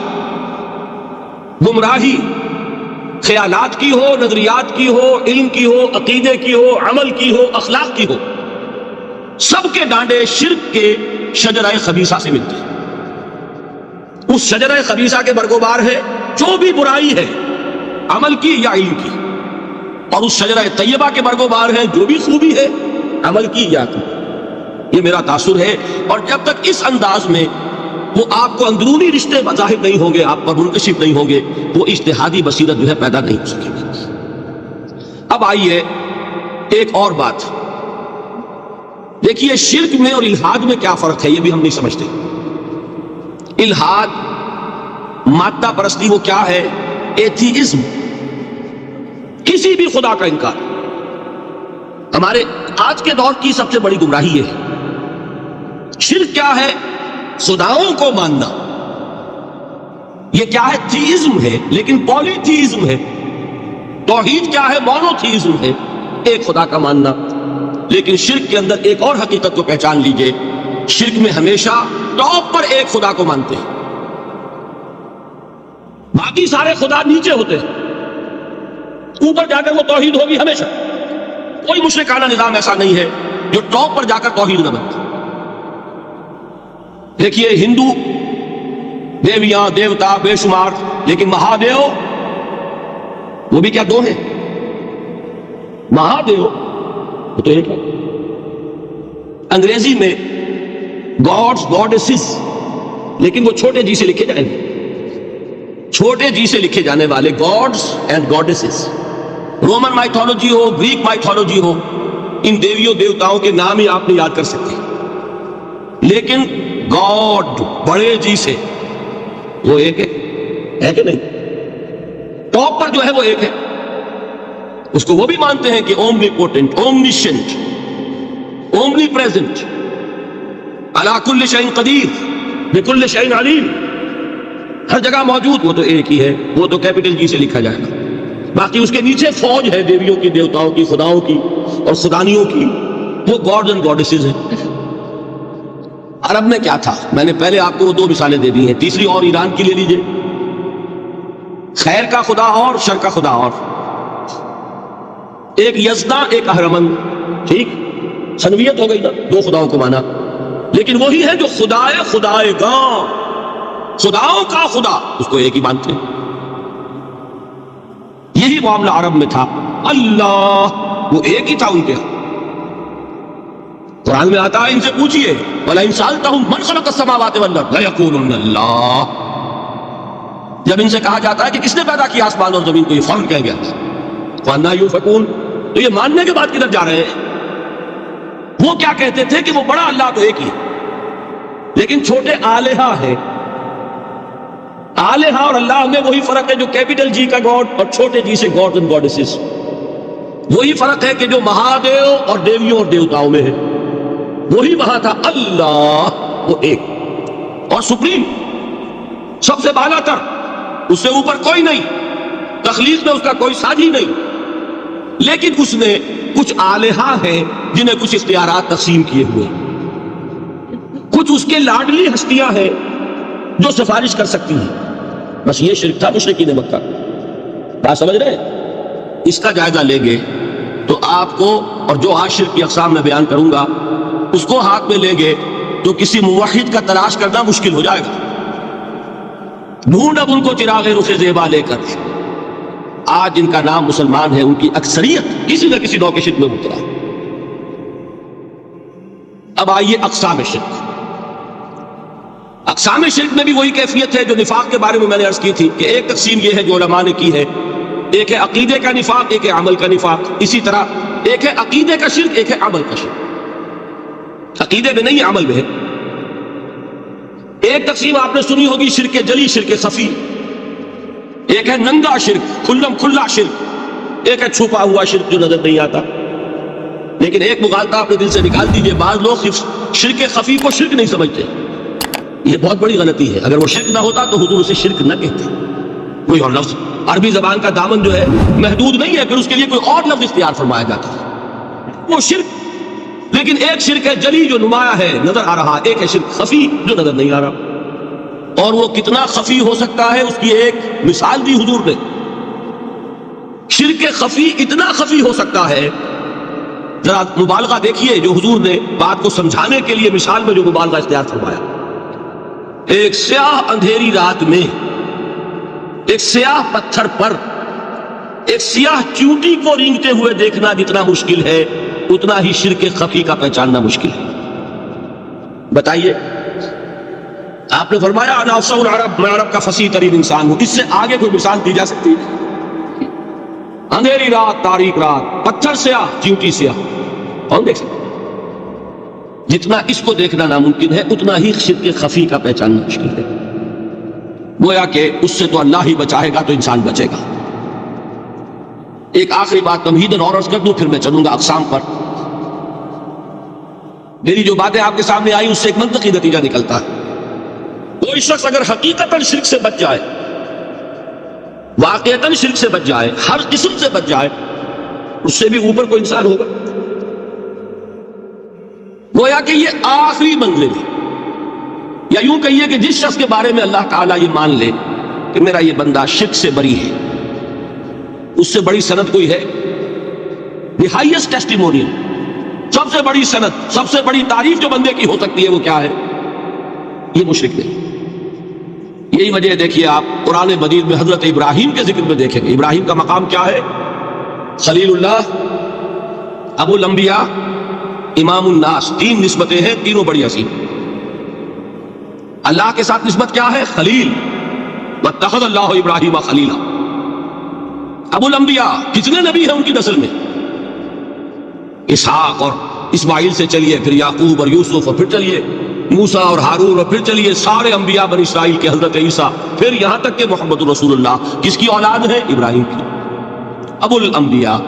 گمراہی، خیالات کی ہو، نظریات کی ہو، علم کی ہو، عقیدے کی ہو، عمل کی ہو، اخلاق کی ہو، سب کے ڈانڈے شرک کے شجرہ خبیثہ سے ملتے ہیں۔ اس شجرہ خبیثہ کے برگوبار ہے جو بھی برائی ہے عمل کی یا علم کی، اور اس شجرہ طیبہ کے برگوبار ہے جو بھی خوبی ہے عمل کی یا کی۔ یہ میرا تاثر ہے، اور جب تک اس انداز میں وہ آپ کو اندرونی رشتے ظاہر نہیں ہوں گے، آپ پر منکشف نہیں ہوں گے، وہ اجتہادی بصیرت جو ہے پیدا نہیں ہو سکے گی۔ اب آئیے ایک اور بات دیکھیے، شرک میں اور الحاد میں کیا فرق ہے یہ بھی ہم نہیں سمجھتے۔ الحاد مادہ پرستی وہ کیا ہے؟ ایتھیزم، کسی بھی خدا کا انکار۔ ہمارے آج کے دور کی سب سے بڑی گمراہی یہ ہے۔ شرک کیا ہے؟ خداؤں کو ماننا۔ یہ کیا ہے؟ تھیزم ہے، لیکن پولی تھیزم ہے۔ توحید کیا ہے؟ مونو تھیزم ہے، ایک خدا کا ماننا۔ لیکن شرک کے اندر ایک اور حقیقت کو پہچان لیجئے، شرک میں ہمیشہ ٹاپ پر ایک خدا کو مانتے ہیں، باقی سارے خدا نیچے ہوتے ہیں، اوپر جا کر وہ توحید ہوگی ہمیشہ۔ کوئی مشرکانہ نظام ایسا نہیں ہے جو ٹاپ پر جا کر توحید نہ بنتا۔ دیکھیے ہندو دیویاں دیوتا بے شمار، لیکن مہادیو وہ بھی کیا دو ہیں؟ مہادیو وہ تو ایک ہے۔ انگریزی میں گاڈز گاڈیسز، لیکن وہ چھوٹے جی سے لکھے جائیں گے، چھوٹے جی سے لکھے جانے والے gods and goddesses. Roman mythology ہو، گریک مائتھولوجی ہو، ان دیویوں دیوتاؤں کے نام ہی آپ نہیں یاد کر سکتے، لیکن گاڈ بڑے جی سے وہ ایک ہے کہ نہیں؟ ٹاپ پر جو ہے وہ ایک ہے، اس کو وہ بھی مانتے ہیں کہ اومنی پوٹنٹ، اومنیشنٹ، اومنی پریزنٹ، علی کل شیء قدیر، بکل شیء علیم، ہر جگہ موجود، وہ تو ایک ہی ہے، وہ تو کیپٹل جی سے لکھا جائے گا۔ باقی اس کے نیچے فوج ہے دیویوں کی، دیوتاؤں کی، خداؤں کی اور خدانیوں کی، وہ گاڈز اینڈ گاڈیسز ہیں۔ عرب میں کیا تھا؟ میں نے پہلے آپ کو وہ دو مثالیں دے دی ہیں، تیسری اور ایران کی لے لیجئے۔ خیر کا خدا اور شر کا خدا اور، ایک یزدا ایک اہرمن، ٹھیک، سنویت ہو گئی نا، دو خداؤں کو مانا، لیکن وہی ہے جو خدائے خدائے گاں، خداؤں کا خدا، اس کو ایک ہی مانتے ہیں۔ یہی معاملہ عرب میں تھا، اللہ وہ ایک ہی تھا ان کے ہاں۔ قرآن میں آتا ہے ان سے پوچھئے وَلَئِن سَأَلْتَهُم مَّنْ خَلَقَ السَّمَاوَاتِ وَالْأَرْضَ لَيَقُولُنَّ اللَّهُ۔ جب ان سے کہا جاتا ہے کہ کس نے پیدا کیا آسمان اور زمین کو، یہ فوراً کہہ گیا وَأَنَّىٰ يُؤْفَكُونَ، تو یہ ماننے کے بعد کدھر جا رہے ہیں؟ وہ کیا کہتے تھے کہ وہ بڑا اللہ تو ایک ہی ہے، لیکن چھوٹے آلہہ ہیں۔ آلہہ اور اللہ میں وہی فرق ہے جو کیپٹل جی کا گاڈ اور چھوٹے جی سے گاڈز اینڈ گاڈیسز، وہی فرق ہے کہ جو مہادیو اور دیویوں اور دیوتاؤں میں ہے، وہی وہاں تھا اللہ وہ ایک اور سپریم، سب سے بالا تر، اس سے اوپر کوئی نہیں، تخلیق میں اس کا کوئی ساجی نہیں، لیکن اس نے کچھ آلہہ ہیں جنہیں کچھ اختیارات تقسیم کیے ہوئے، کچھ اس کے لاڈلی ہستیاں ہیں جو سفارش کر سکتی ہیں۔ بس یہ شرک تھا مشرکین مکہ۔ بات سمجھ رہے ہیں؟ اس کا جائزہ لیں گے تو آپ کو، اور جو آج شرک کی اقسام میں بیان کروں گا اس کو ہاتھ میں لیں گے تو کسی موحد کا تلاش کرنا مشکل ہو جائے گا۔ ڈھونڈ اب ان کو چراغ رخ زیبا لے کر، آج ان کا نام مسلمان ہے، ان کی اکثریت کسی نہ کسی نوع کے شرک میں مبتلا ہے۔ اب آئیے اقسام شرک۔ اقسام شرک میں بھی وہی کیفیت ہے جو نفاق کے بارے میں میں نے عرض کی تھی کہ ایک تقسیم یہ ہے جو علماء نے کی ہے، ایک ہے عقیدے کا نفاق، ایک ہے عمل کا نفاق۔ اسی طرح ایک ہے عقیدے کا شرک، ایک ہے عمل کا شرک۔ عقیدے میں نہیں، عمل میں ہے۔ ایک تقسیم آپ نے سنی ہوگی شرک جلی، شرک خفی، ایک ہے ننگا شرک، کھلم کھلا شرک، ایک ہے چھپا ہوا شرک جو نظر نہیں آتا۔ لیکن ایک مغالطہ اپنے دل سے نکال دیجئے، بعض لوگ شرک خفی کو شرک نہیں سمجھتے، یہ بہت بڑی غلطی ہے۔ اگر وہ شرک نہ ہوتا تو حضور اسے شرک نہ کہتے، کوئی اور لفظ، عربی زبان کا دامن جو ہے محدود نہیں ہے، پھر اس کے لیے کوئی اور لفظ اختیار فرمایا جاتا ہے، وہ شرک۔ لیکن ایک شرک ہے جلی جو نمایاں ہے، نظر آ رہا، ایک ہے شرک خفی جو نظر نہیں آ رہا، اور وہ کتنا خفی ہو سکتا ہے اس کی ایک مثال دی حضور نے۔ شرک خفی اتنا خفی ہو سکتا ہے، ذرا مبالغہ دیکھیے جو حضور نے بات کو سمجھانے کے لیے مثال میں جو مبالغہ اختیار فرمایا۔ ایک سیاہ اندھیری رات میں ایک سیاہ پتھر پر ایک سیاہ چیونٹی کو رینگتے ہوئے دیکھنا جتنا مشکل ہے اتنا ہی شرک خفی کا پہچاننا مشکل ہے. بتائیے، آپ نے فرمایا انا افصح العرب، میں عرب کا فصیح ترین انسان ہوں. اس سے آگے کوئی مثال دی جا سکتی ہے؟ اندھیری رات، تاریک رات، پتھر سیاہ، چیونٹی سیاہ، کون دیکھ سکتا؟ جتنا اس کو دیکھنا ناممکن ہے اتنا ہی شرک خفی کا پہچاننا مشکل ہے. گویا کہ اس سے تو اللہ ہی بچائے گا تو انسان بچے گا. ایک آخری بات تمہیداً اور عرض کر دوں، پھر میں چلوں گا اقسام پر. میری جو باتیں آپ کے سامنے آئی اس سے ایک منطقی نتیجہ نکلتا ہے. کوئی شخص اگر حقیقتاً شرک سے بچ جائے، واقعتاً شرک سے بچ جائے، ہر قسم سے بچ جائے، اس سے بھی اوپر کوئی انسان ہوگا. گویا کہ یہ آخری منزل ہے. یا یوں کہیے کہ جس شخص کے بارے میں اللہ تعالیٰ یہ مان لے کہ میرا یہ بندہ شرک سے بری ہے، اس سے بڑی سند کوئی ہے؟ دی ہائیسٹ ٹیسٹیمونیل، سب سے بڑی سند، سب سے بڑی تعریف جو بندے کی ہو سکتی ہے وہ کیا ہے؟ یہ مشرک نہیں. یہی وجہ دیکھیے آپ قرآن مجید میں حضرت ابراہیم کے ذکر میں دیکھیں گے. ابراہیم کا مقام کیا ہے؟ خلیل اللہ، ابو الانبیاء، امام الناس. تین نسبتیں ہیں، تینوں بڑی حسین. اللہ کے ساتھ نسبت کیا ہے؟ خلیل. واتخذ اللہ ابراہیم خلیلا. ابو الانبیاء، کتنے نبی ہیں ان کی نسل میں؟ اسحاق اور اسماعیل سے چلیے، پھر یعقوب اور یوسف، اور پھر چلیے موسیٰ اور ہارون، اور پھر چلیے سارے انبیاء بنی اسرائیل کے، حضرت عیسیٰ، پھر یہاں تک کہ محمد رسول اللہ. کس کی اولاد ہے؟ ابراہیم کی. ابو الانبیاء.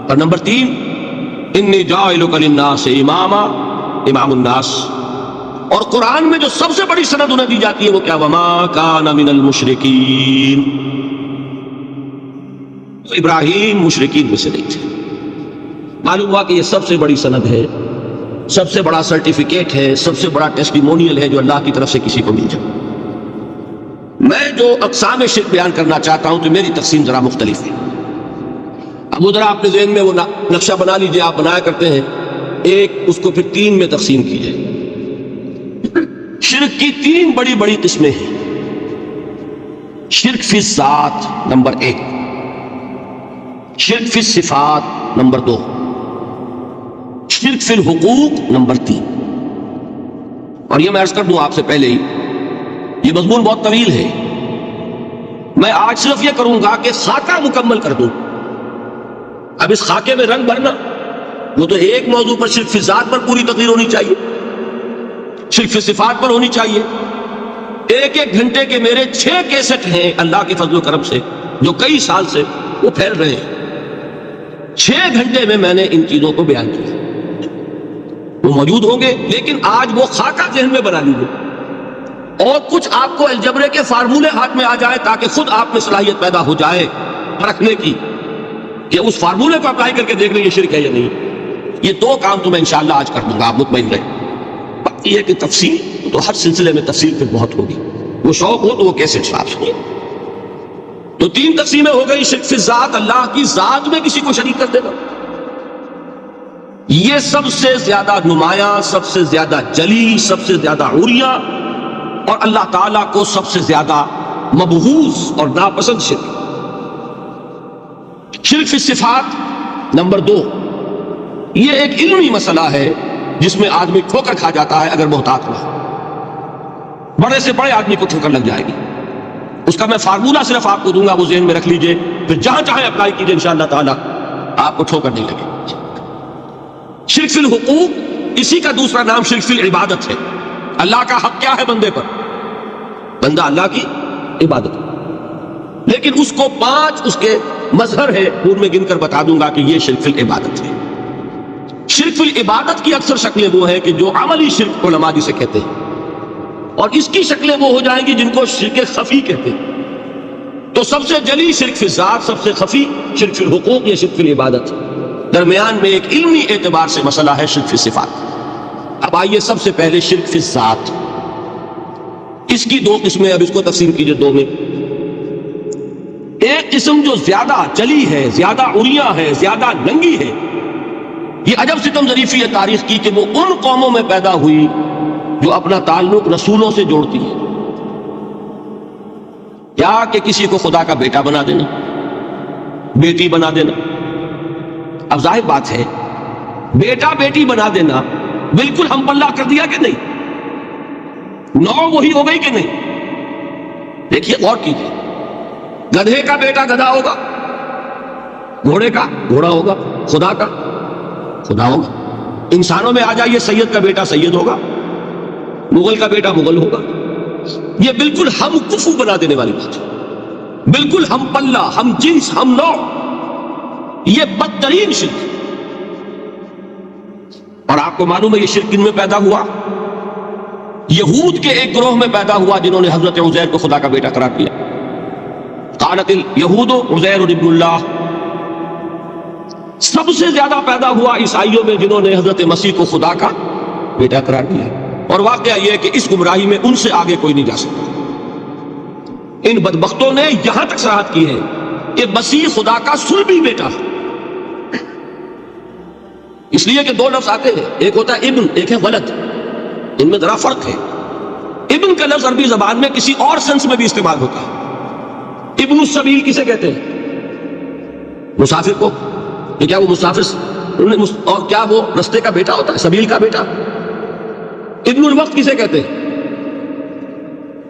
اور نمبر 3، انی جاعلک للناس اماما، امام الناس. اور قرآن میں جو سب سے بڑی سند انہیں دی جاتی ہے وہ کیا؟ وما کان من المشرکین. تو ابراہیم مشرکین میں سے نہیں تھے. معلوم ہوا کہ یہ سب سے بڑی سند ہے، سب سے بڑا سرٹیفکیٹ ہے، سب سے بڑا ٹیسٹیمونیل ہے جو اللہ کی طرف سے کسی کو مل جائے. میں جو اقسام شرک بیان کرنا چاہتا ہوں تو میری تقسیم ذرا مختلف ہے. اب ذرا اپنے ذہن میں وہ نقشہ بنا لیجئے، آپ بنایا کرتے ہیں ایک، اس کو پھر 3 میں تقسیم کیجئے. شرک کی 3 بڑی بڑی قسمیں ہیں. شرک فی الذات نمبر 1، شرک فی الصفات نمبر 2، شرک فی الحقوق نمبر 3. اور یہ میں عرض کر دوں آپ سے پہلے ہی، یہ مضمون بہت طویل ہے. میں آج صرف یہ کروں گا کہ خاکہ مکمل کر دوں. اب اس خاکے میں رنگ بھرنا، وہ تو ایک موضوع پر شرک فی الذات پر پوری تقریر ہونی چاہیے، شرک فی صفات پر ہونی چاہیے. ایک ایک گھنٹے کے میرے 6 کیسٹ ہیں اللہ کے فضل و کرم سے، جو کئی سال سے وہ پھیل رہے ہیں. 6 گھنٹے میں نے ان چیزوں کو بیان کیا. وہ موجود ہوں گے، لیکن آج وہ خاکہ ذہن میں بنا لیجیے، اور کچھ آپ کو الجبرے کے فارمولے ہاتھ میں آ جائے تاکہ خود آپ میں صلاحیت پیدا ہو جائے پرکھنے کی کہ اس فارمولے کو اپلائی کر کے دیکھ لیں یہ شرک ہے یا نہیں. یہ 2 کام تو میں انشاءاللہ آج کر دوں گا، آپ مطمئن رہیں. باقی یہ کہ تفصیل تو ہر سلسلے میں تفصیل پھر بہت ہوگی. وہ شوق ہو تو وہ کیسے آپ سنیے. تو 3 تقسیمیں ہو گئی. شرک فی الذات، اللہ کی ذات میں کسی کو شریک کر دینا، یہ سب سے زیادہ نمایاں، سب سے زیادہ جلی، سب سے زیادہ عریاں، اور اللہ تعالیٰ کو سب سے زیادہ مبغوض اور ناپسند شرک. شرک فی الصفات نمبر 2، یہ ایک علمی مسئلہ ہے جس میں آدمی ٹھوکر کھا جاتا ہے اگر محتاط ہوا. بڑے سے بڑے آدمی کو ٹھوکر لگ جائے گی. اس کا میں فارمولہ صرف آپ کو دوں گا، وہ ذہن میں رکھ لیجئے، پھر جہاں چاہے اپلائی کیجئے، انشاءاللہ تعالیٰ آپ کو ٹھوکر نہیں لگے. شرک فی الحقوق، اسی کا دوسرا نام شرک فی العبادت ہے. اللہ کا حق کیا ہے بندے پر؟ بندہ اللہ کی عبادت، لیکن اس کو 5 اس کے مظہر ہے، ان میں گن کر بتا دوں گا کہ یہ شرک فی العبادت ہے. شرک فی العبادت کی اکثر شکلیں وہ ہیں کہ جو عملی شرک علماء جسے کہتے ہیں، اور اس کی شکلیں وہ ہو جائیں گی جن کو شرک خفی کہتے ہیں. تو سب سے جلی شرک فی الذات، سب سے خفی شرک فی الحقوق یا شرک فی العبادت. درمیان میں ایک علمی اعتبار سے مسئلہ ہے شرک فی صفات. اب آئیے سب سے پہلے شرک فی الذات. اس کی 2 قسمیں، اب اس کو تقسیم کیجئے 2 میں. ایک قسم جو زیادہ جلی ہے، زیادہ عریاں ہے، زیادہ ننگی ہے. یہ عجب ستم ظریفی ہے تاریخ کی کہ وہ ان قوموں میں پیدا ہوئی جو اپنا تعلق رسولوں سے جوڑتی ہے، کیا کہ کسی کو خدا کا بیٹا بنا دینا، بیٹی بنا دینا۔ اب ظاہر بات ہے بیٹا بیٹی بنا دینا بالکل ہم پلہ کر دیا کہ نہیں؟ نو وہی ہو گئی کہ نہیں؟ دیکھیے غور کیجیے، گدھے کا بیٹا گدھا ہوگا، گھوڑے کا گھوڑا ہوگا، خدا کا خدا ہوگا۔ انسانوں میں آ جائیے، سید کا بیٹا سید ہوگا، مغل کا بیٹا مغل ہوگا۔ یہ بالکل ہم کفو بنا دینے والی بات ہے، بالکل ہم پلہ، ہم جنس، ہم نوع۔ یہ بدترین شرک ہے۔ اور آپ کو معلوم ہے یہ شرک کن میں پیدا ہوا؟ یہود کے ایک گروہ میں پیدا ہوا جنہوں نے حضرت عزیر کو خدا کا بیٹا قرار دیا۔ قالت الیہود عزیر ابن اللہ۔ سب سے زیادہ پیدا ہوا عیسائیوں میں جنہوں نے حضرت مسیح کو خدا کا بیٹا قرار دیا۔ اور واقعہ یہ ہے کہ اس گمراہی میں ان سے آگے کوئی نہیں جا سکتا۔ ان بدبختوں نے یہاں تک صراحت کی ہے کہ مسیح خدا کا صلبی بیٹا ہے۔ اس لیے کہ دو لفظ آتے ہیں، ایک ہوتا ہے ابن، ایک ہے ولد۔ ان میں ذرا فرق ہے۔ ابن کا لفظ عربی زبان میں کسی اور سینس میں بھی استعمال ہوتا ہے۔ ابن السبیل کسے کہتے ہیں؟ مسافر کو۔ کہ کیا وہ مسافر اور کیا وہ رستے کا بیٹا ہوتا ہے، سبیل کا بیٹا؟ ابن الوقت کسے کہتے ہیں؟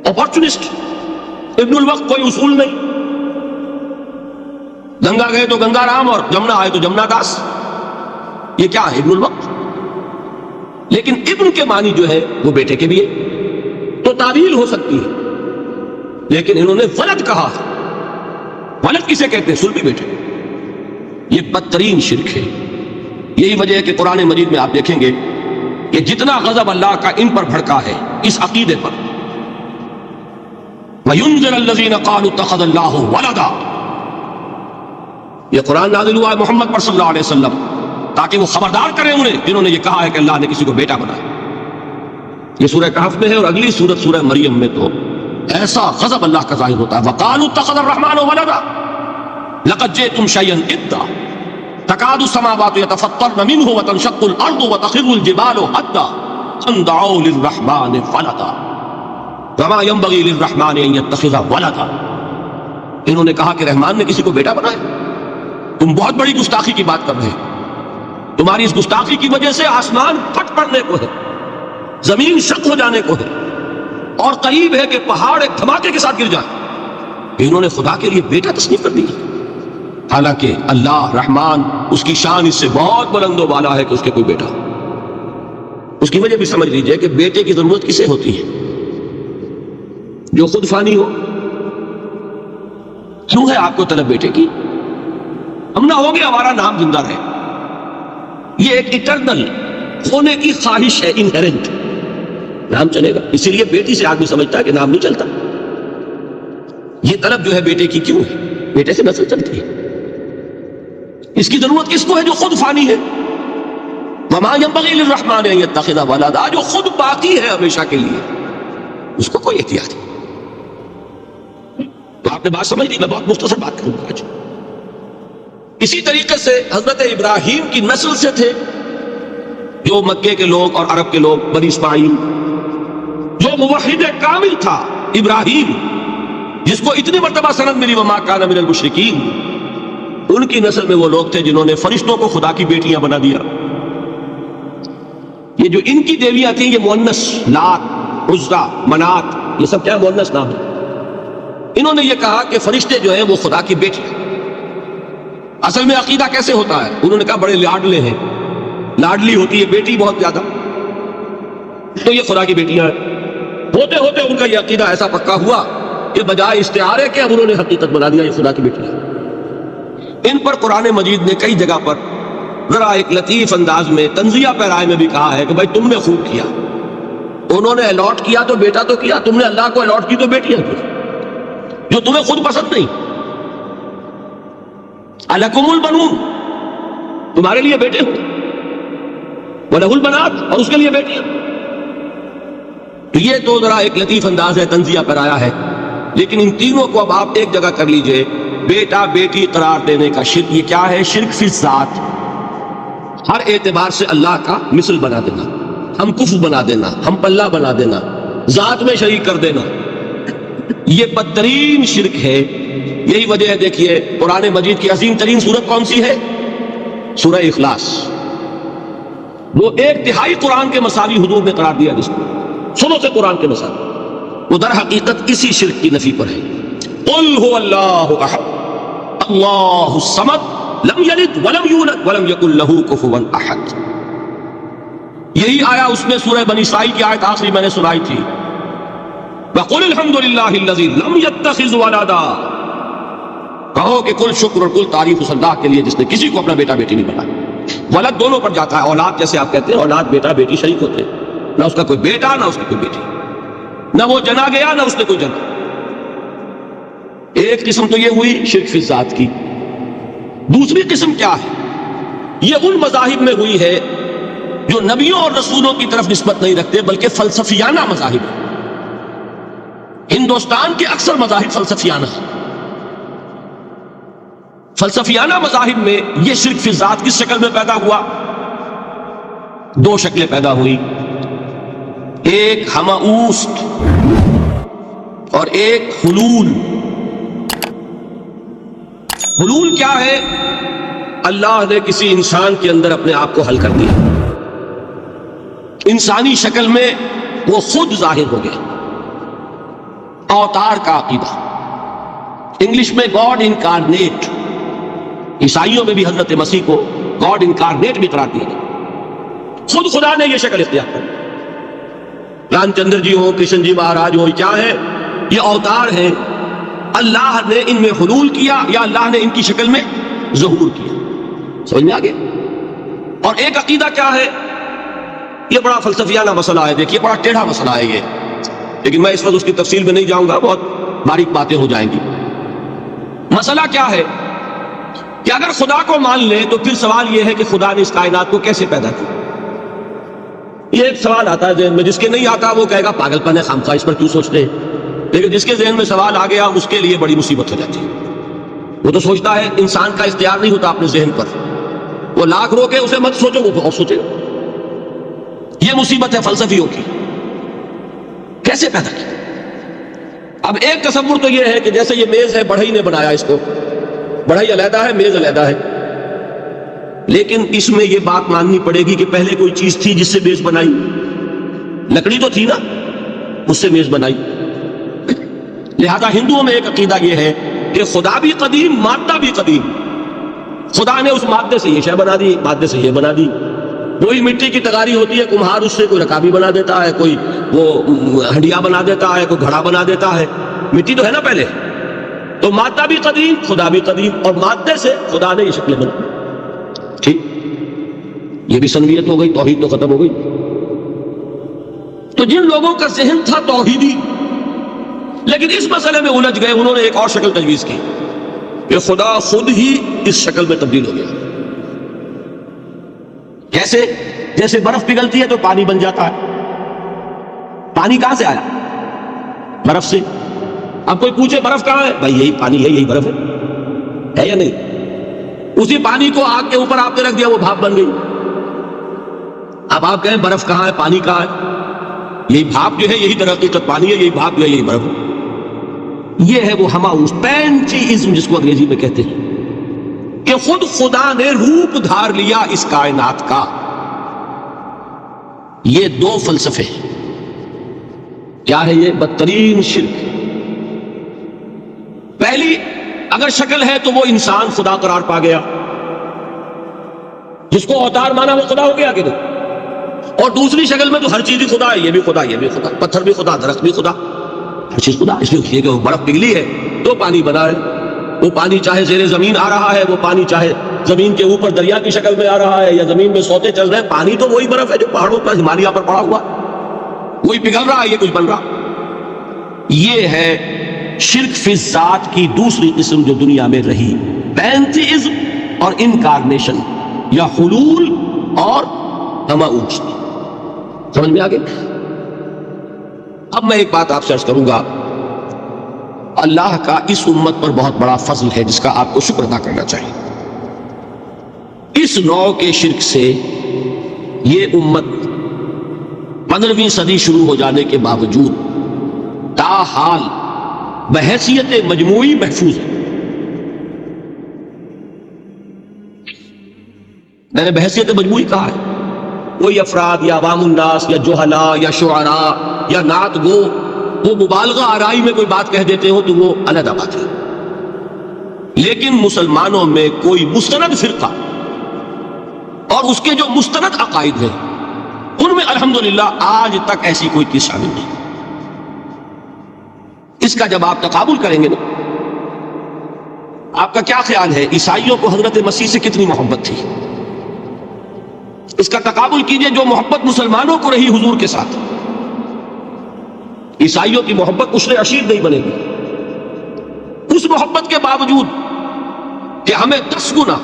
اپارچونسٹ۔ ابن الوقت کوئی اصول نہیں، گنگا گئے تو گنگا رام اور جمنا آئے تو جمنا داس۔ یہ کیا ہے؟ ابن الوقت۔ لیکن ابن کے معنی جو ہے وہ بیٹے کے بھی ہے، تو تعویل ہو سکتی ہے، لیکن انہوں نے ولد کہا۔ ولد کسے کہتے ہیں؟ صلبی بیٹے۔ یہ بدترین شرک ہے۔ یہی وجہ ہے کہ قرآن مجید میں آپ دیکھیں گے کہ جتنا غضب اللہ کا ان پر بھڑکا ہے اس عقیدے پر، وَيُنذِرَ الَّذِينَ قَالُوا اتَّخَذَ اللَّهُ وَلَدًا۔ یہ قرآن نازل ہوا ہے محمد پر صلی اللہ علیہ وسلم تاکہ وہ خبردار کریں انہیں جنہوں نے یہ کہا ہے کہ اللہ نے کسی کو بیٹا بنایا۔ یہ سورہ کہف میں ہے، اور اگلی سورت سورہ مریم میں تو ایسا غضب اللہ کا ظاہر ہوتا ہے۔ وَقَالُوا اتَّخَذَ الرَّحْمَنُ وَلَدًا لَقَدْ جِئْتُمْ شَيْئًا إِدًّا تَكَادُ السَّمَاوَاتُ يَتَفَطَّرْنَ مِنْهُ وَتَنشَقُّ الْأَرْضُ وَتَخِرُّ الْجِبَالُ هَدًّا أَن دَعَوْا لِلرَّحْمَنِ وَلَدًا وَمَا يَنبَغِي لِلرَّحْمَنِ أَن يَتَّخِذَ وَلَدًا۔ انہوں نے کہا کہ رحمان نے کسی کو بیٹا بنایا۔ تم بہت بڑی گستاخی کی بات کر رہے ہو۔ تمہاری اس گستاخی کی وجہ سے آسمان پھٹ پڑنے کو ہے، زمین شق ہو جانے کو ہے، اور قریب ہے کہ پہاڑ ایک دھماکے کے ساتھ گر جائے۔ انہوں نے خدا کے لیے بیٹا تصنیف کر دی، حالانکہ اللہ رحمان اس کی شان اس سے بہت بلند و بالا ہے کہ اس کے کوئی بیٹا ہو۔ اس کی وجہ بھی سمجھ لیجئے کہ بیٹے کی ضرورت کسے ہوتی ہے؟ جو خود فانی ہو۔ کیوں ہے آپ کو طلب بیٹے کی؟ ہم نہ ہوگے ہمارا نام زندہ رہے۔ یہ ایک اٹرنل ہونے کی خواہش ہے، انہیرنٹ۔ نام چلے گا، اسی لیے بیٹی سے آدمی سمجھتا ہے کہ نام نہیں چلتا۔ یہ طلب جو ہے بیٹے کی کیوں ہے؟ بیٹے سے نسل چلتی ہے۔ اس کی ضرورت کس کو ہے؟ جو خود فانی ہے۔ وَمَا يَنبَغِي لِلرَّحْمَنِ أَن يَتَّخِذَ وَلَدًا، جو خود باقی ہے ہمیشہ کے لیے، اس کو کوئی احتیاط نہیں۔ تو آپ نے بات سمجھ لی، میں بہت مختصر بات کروں گا آج۔ اسی طریقے سے حضرت ابراہیم کی نسل سے تھے جو مکے کے لوگ اور عرب کے لوگ، بنی اسماعیل، جو موحد کامل تھا ابراہیم، جس کو اتنی مرتبہ سند ملی وما کان من المشرکین۔ ان کی نسل میں وہ لوگ تھے جنہوں نے فرشتوں کو خدا کی بیٹیاں بنا دیا۔ یہ جو ان کی دیویاں تھیں یہ مؤنث، لات، عزا، منات، یہ سب کیا مؤنث نام ہے۔ انہوں نے یہ کہا کہ فرشتے جو ہیں وہ خدا کی بیٹی ہیں۔ اصل میں عقیدہ کیسے ہوتا ہے؟ انہوں نے کہا بڑے لاڈلے ہیں، لاڈلی ہوتی ہے بیٹی بہت زیادہ، تو یہ خدا کی بیٹیاں ہیں۔ ہوتے ہوتے ان کا یہ عقیدہ ایسا پکا ہوا کہ بجائے استعارے کے اب انہوں نے حقیقت بنا دیا یہ خدا کی بیٹیاں۔ ان پر قرآن مجید نے کئی جگہ پر ذرا ایک لطیف انداز میں تنزیہ پیرائے میں بھی کہا ہے کہ بھائی تم نے خوب کیا، انہوں نے الاٹ کیا تو بیٹا تو کیا، تم نے اللہ کو الاٹ کی تو بیٹیاں کی، جو تمہیں خود پسند نہیں۔ الکم البنون، تمہارے لیے بیٹے ہوں، وَلَهُ الْبَنَاتُ، اور اس کے لیے بیٹیاں۔ تو یہ تو ذرا ایک لطیف انداز ہے، تنزیہ پیرایا ہے، لیکن ان تینوں کو اب آپ ایک جگہ کر لیجئے۔ بیٹا بیٹی قرار دینے کا شرک، یہ کیا ہے؟ شرک فی الذات، ہر اعتبار سے اللہ کا مثل بنا دینا۔ ہم کفر بنا دینا، ہم پلہ بنا دینا، ذات میں شریک کر دینا، یہ بدترین شرک ہے۔ یہی وجہ ہے، دیکھیے قرآن مجید کی عظیم ترین سورت کون سی ہے؟ سورہ اخلاص۔ وہ 1/3 قرآن کے مساوی حضور نے قرار دیا جس کو سنو سے قرآن کے مساوی، وہ در حقیقت اسی شرک کی نفی پر ہے۔ قل هو اللہ احد اللہ الصمد لم یلد ولم یولد ولم یکن له کفوا احد۔ یہی آیا اس میں سورہ بنی اسرائیل کی آیت آخری میں نے سنائی تھی، وَقُلِ الْحَمْدُ لِلَّهِ الَّذِي لَمْ يَتَّخِذْ وَلَدًا، کہو کہ کل شکر اور کل تعریف اس اللہ کے لیے جس نے کسی کو اپنا بیٹا بیٹی نہیں بنایا۔ ولد دونوں پر جاتا ہے، اولاد جیسے آپ کہتے ہیں، اولاد بیٹا بیٹی شریک ہوتے ہیں، نہ اس کا کوئی بیٹا نہ اس کی کوئی بیٹی، نہ وہ جنا گیا نہ اس نے کوئی جنا۔ ایک قسم تو یہ ہوئی شرک فی الذات کی۔ دوسری قسم کیا ہے؟ یہ ان مذاہب میں ہوئی ہے جو نبیوں اور رسولوں کی طرف نسبت نہیں رکھتے بلکہ فلسفیانہ مذاہب ہیں۔ ہندوستان کے اکثر مذاہب فلسفیانہ ہیں۔ فلسفیانہ مذاہب میں یہ شرک فی الذات کس شکل میں پیدا ہوا؟ دو شکلیں پیدا ہوئی، ایک ہماوست اور ایک حلول۔ حلول کیا ہے؟ اللہ نے کسی انسان کے اندر اپنے آپ کو حل کر دیا، انسانی شکل میں وہ خود ظاہر ہو گیا، اوتار کا عقیدہ، انگلش میں گاڈ انکارنیٹ۔ عیسائیوں میں بھی حضرت مسیح کو گاڈ انکارنیٹ بھی قرار دیا گیا، خود خدا نے یہ شکل اختیار کر۔ رام چندر جی ہو، کرشن جی مہاراج ہو، کیا ہے؟ یہ اوتار ہیں، اللہ نے ان میں حلول کیا یا اللہ نے ان کی شکل میں ظہور کیا۔ سمجھ میں آگے؟ اور ایک عقیدہ کیا ہے؟ یہ بڑا فلسفیانہ مسئلہ ہے، دیکھیے بڑا ٹیڑھا مسئلہ ہے یہ، لیکن میں اس وقت اس کی تفصیل میں نہیں جاؤں گا، بہت باریک باتیں ہو جائیں گی۔ مسئلہ کیا ہے کہ اگر خدا کو مان لیں تو پھر سوال یہ ہے کہ خدا نے اس کائنات کو کیسے پیدا کیا؟ یہ ایک سوال آتا ہے ذہن میں، جس کے نہیں آتا وہ کہے گا پاگل پن ہے، خامخواہ اس پر کیوں سوچتے ہیں، لیکن جس کے ذہن میں سوال آ گیا اس کے لیے بڑی مصیبت ہو جاتی ہے۔ وہ تو سوچتا ہے، انسان کا اختیار نہیں ہوتا اپنے ذہن پر، وہ لاکھ رو کے اسے مت سوچو، وہ بہت سوچے گا۔ یہ مصیبت ہے فلسفیوں کی، کیسے پیدا کیا؟ اب ایک تصور تو یہ ہے کہ جیسے یہ میز ہے، بڑھئی نے بنایا اس کو، بڑھئی علیحدہ ہے، میز علیحدہ ہے، لیکن اس میں یہ بات ماننی پڑے گی کہ پہلے کوئی چیز تھی جس سے میز بنائی، لکڑی تو تھی نا، اس سے میز بنائی۔ لہذا ہندوؤں میں ایک عقیدہ یہ ہے کہ خدا بھی قدیم، مادہ بھی قدیم، خدا نے اس مادے سے یہ شے بنا دی، مادے سے یہ بنا دی۔ وہی مٹی کی تغاری ہوتی ہے، کمہار اس سے کوئی رکابی بنا دیتا ہے، کوئی وہ ہنڈیا بنا دیتا ہے، کوئی گھڑا بنا دیتا ہے، مٹی تو ہے نا پہلے۔ تو مادہ بھی قدیم، خدا بھی قدیم، اور مادے سے خدا نے یہ شکلیں بنا۔ ٹھیک، یہ بھی سنویت ہو گئی، توحید تو ختم ہو گئی۔ تو جن لوگوں کا ذہن تھا توحیدی لیکن اس مسئلے میں الجھ گئے، انہوں نے ایک اور شکل تجویز کی کہ خدا خود ہی اس شکل میں تبدیل ہو گیا۔ کیسے؟ جیسے برف پگھلتی ہے تو پانی بن جاتا ہے۔ پانی کہاں سے آیا؟ برف سے۔ اب کوئی پوچھے برف کہاں ہے؟ بھائی یہی پانی ہے، یہی برف ہے یا نہیں؟ اسی پانی کو آگ کے اوپر آپ نے رکھ دیا، وہ بھاپ بن گئی۔ اب آپ کہیں برف کہاں ہے، پانی کہاں ہے؟ یہی بھاپ جو ہے یہی در حقیقت پانی ہے، یہی بھاپ جو ہے یہی برف ہے۔ یہ ہے وہ ہماؤس پینتھیزم جس کو انگریزی میں کہتے ہیں، کہ خود خدا نے روپ دھار لیا اس کائنات کا۔ یہ دو فلسفے کیا ہے؟ یہ بدترین شرک۔ پہلی اگر شکل ہے تو وہ انسان خدا قرار پا گیا، جس کو اوتار مانا وہ خدا ہو گیا کہ نہیں؟ اور دوسری شکل میں تو ہر چیز ہی خدا ہے، یہ بھی خدا، یہ بھی خدا، پتھر بھی خدا، درخت بھی خدا، ہر چیز خدا۔ اس لیے کہ وہ برف پگھلی ہے تو پانی بنا ہے، وہ پانی چاہے زیر زمین آ رہا ہے، وہ پانی چاہے زمین کے اوپر دریا کی شکل میں آ رہا ہے یا زمین میں سوتے چل رہے ہیں، پانی تو وہی برف ہے جو پہاڑوں پر ہمالیہ پر پڑا ہوا، وہی پگھل رہا ہے، یہ کچھ بن رہا۔ یہ ہے شرک فی الذات کی دوسری قسم جو دنیا میں رہی، پینتھیزم اور انکارنیشن، یا حلول اور ہماؤست۔ سمجھ میں آگے؟ اب میں ایک بات آپ سے عرض کروں گا، اللہ کا اس امت پر بہت بڑا فضل ہے جس کا آپ کو شکر ادا کرنا چاہیے۔ اس نوع کے شرک سے یہ امت 15ویں صدی شروع ہو جانے کے باوجود تاحال بحیثیت مجموعی محفوظ ہے. میں نے بحیثیت مجموعی کہا ہے. کوئی افراد یا عوام الناس یا جوہلاء یا شعراء یا نعت گو وہ مبالغہ آرائی میں کوئی بات کہہ دیتے ہو تو وہ علیحدہ بات ہے. لیکن مسلمانوں میں کوئی مستند فرقہ اور اس کے جو مستند عقائد ہیں ان میں الحمدللہ آج تک ایسی کوئی چیز شامل نہیں. اس کا جب آپ تقابل کریں گے نا، آپ کا کیا خیال ہے عیسائیوں کو حضرت مسیح سے کتنی محبت تھی؟ اس کا تقابل کیجئے جو محبت مسلمانوں کو رہی حضور کے ساتھ. عیسائیوں کی محبت عشر عشیر نہیں بنے گی. اس محبت کے باوجود کہ ہمیں 10 گنا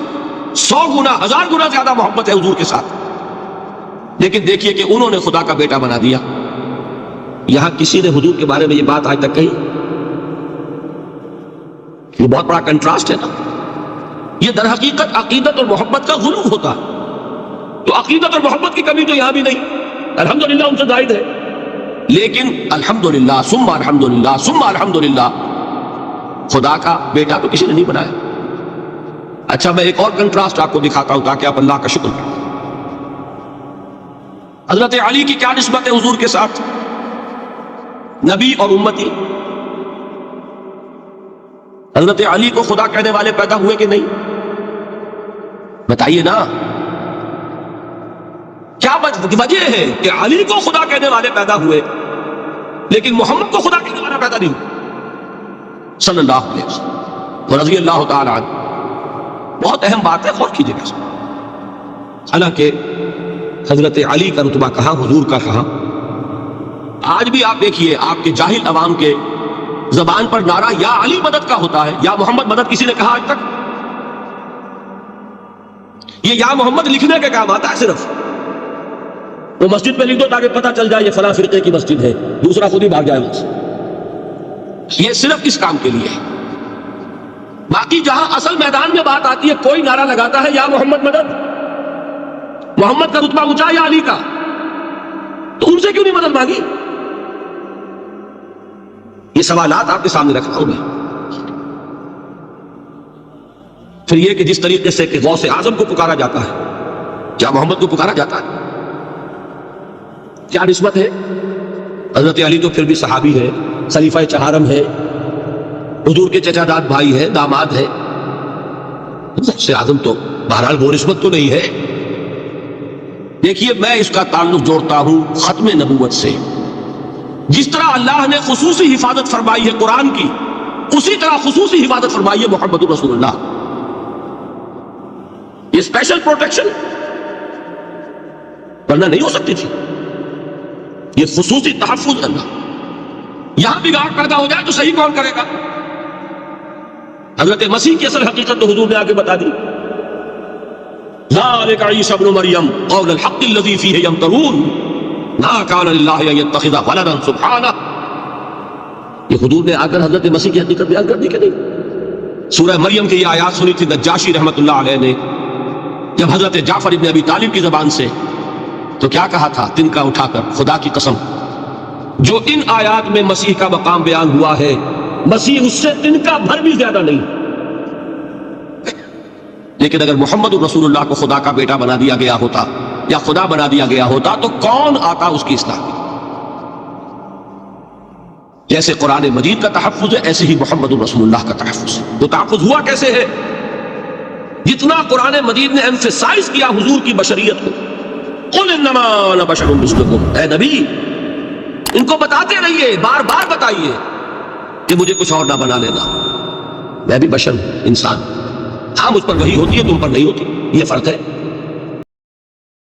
100 گنا 1000 گنا زیادہ محبت ہے حضور کے ساتھ، لیکن دیکھیے کہ انہوں نے خدا کا بیٹا بنا دیا. یہاں کسی نے حضور کے بارے میں یہ بات آج تک کہی؟ یہ بہت بڑا کنٹراسٹ ہے نا. یہ در حقیقت عقیدت اور محبت کا غلو ہوتا ہے. تو عقیدت اور محبت کی کمی تو یہاں بھی نہیں، الحمدللہ ان سے زائد ہے. لیکن الحمدللہ ثم الحمدللہ ثم الحمدللہ خدا کا بیٹا تو کسی نے نہیں بنایا. اچھا میں ایک اور کنٹراسٹ آپ کو دکھاتا ہوں تاکہ آپ اللہ کا شکر کریں. حضرت علی کی کیا نسبت ہے حضور کے ساتھ؟ نبی اور امتی. حضرت علی کو خدا کہنے والے پیدا ہوئے کہ نہیں؟ بتائیے نا. کیا وجہ ہے کہ علی کو خدا کہنے والے پیدا ہوئے لیکن محمد کو خدا کہنے والا پیدا نہیں ہوا صلی اللہ علیہ وسلم ورضی اللہ تعالی عنہ؟ بہت اہم بات ہے، غور کیجیے گا. حالانکہ حضرت علی کا رتبہ کہاں، حضور کا کہاں. آج بھی آپ دیکھیے آپ کے جاہل عوام کے زبان پر نعرہ یا علی مدد کا ہوتا ہے، یا محمد مدد کسی نے کہا آج تک؟ یہ یا محمد لکھنے کے کام آتا ہے صرف. وہ مسجد پہ لکھ دو تاکہ پتہ چل جائے یہ فلاں فرقے کی مسجد ہے، دوسرا خود ہی بھاگ جائے وہاں سے. یہ صرف اس کام کے لیے ہے. باقی جہاں اصل میدان میں بات آتی ہے کوئی نعرہ لگاتا ہے یا محمد مدد. محمد کا رتبہ اونچا یا علی کا؟ تو ان سے کیوں نہیں مدد مانگی؟ یہ سوالات آپ کے سامنے رکھ رہا ہوں میں. پھر یہ کہ جس طریقے سے کہ غوث اعظم کو پکارا جاتا ہے کیا محمد کو پکارا جاتا ہے؟ کیا نسبت ہے؟ حضرت علی تو پھر بھی صحابی ہے، خلیفہ چہارم ہے، حضور کے چچا داد بھائی ہے، داماد ہے. غوث اعظم تو بہرحال وہ نسبت تو نہیں ہے. دیکھیے میں اس کا تعلق جوڑتا ہوں ختم نبوت سے. جس طرح اللہ نے خصوصی حفاظت فرمائی ہے قرآن کی، اسی طرح خصوصی حفاظت فرمائی ہے محمد رسول اللہ. یہ اسپیشل پروٹیکشن ورنہ نہیں ہو سکتی تھی. یہ خصوصی تحفظ اللہ. یہاں بگاڑ پیدا ہو جائے تو صحیح کون کرے گا؟ حضرت مسیح کی اصل حقیقت تو حضور نے آگے بتا دی. ذالک عیسی ابن مریم قول الحق الذی فیہ یمترون ما کان للہ ان یتخذ ولدا سبحانہ. یہ حضور نے آ کر حضرت مسیح کی حقیقت بیان کر دی کہ نہیں؟ سورہ مریم کی یہ آیات سنی تھی نجاشی رحمت اللہ علیہ نے جب حضرت جعفر ابن ابی طالب کی زبان سے، تو کیا کہا تھا تنکا اٹھا کر؟ خدا کی قسم جو ان آیات میں مسیح کا مقام بیان ہوا ہے مسیح اس سے تنکا بھر بھی زیادہ نہیں. لیکن اگر محمد رسول اللہ کو خدا کا بیٹا بنا دیا گیا ہوتا یا خدا بنا دیا گیا ہوتا تو کون آتا اس کی اصلاح میں؟ جیسے قرآن مجید کا تحفظ ہے ایسے ہی محمد رسول اللہ کا تحفظ ہے. وہ تحفظ ہوا کیسے ہے؟ جتنا قرآن مجید نے ایمفیسائز کیا حضور کی بشریت کو، قل انما انا بشر مثلکم، اے نبی ان کو بتاتے رہیے، بار بار بتائیے کہ مجھے کچھ اور نہ بنا لینا، میں بھی بشر ہوں، انسان. ہاں مجھ پر وہی ہوتی ہے تم پر نہیں ہوتی، یہ فرق ہے.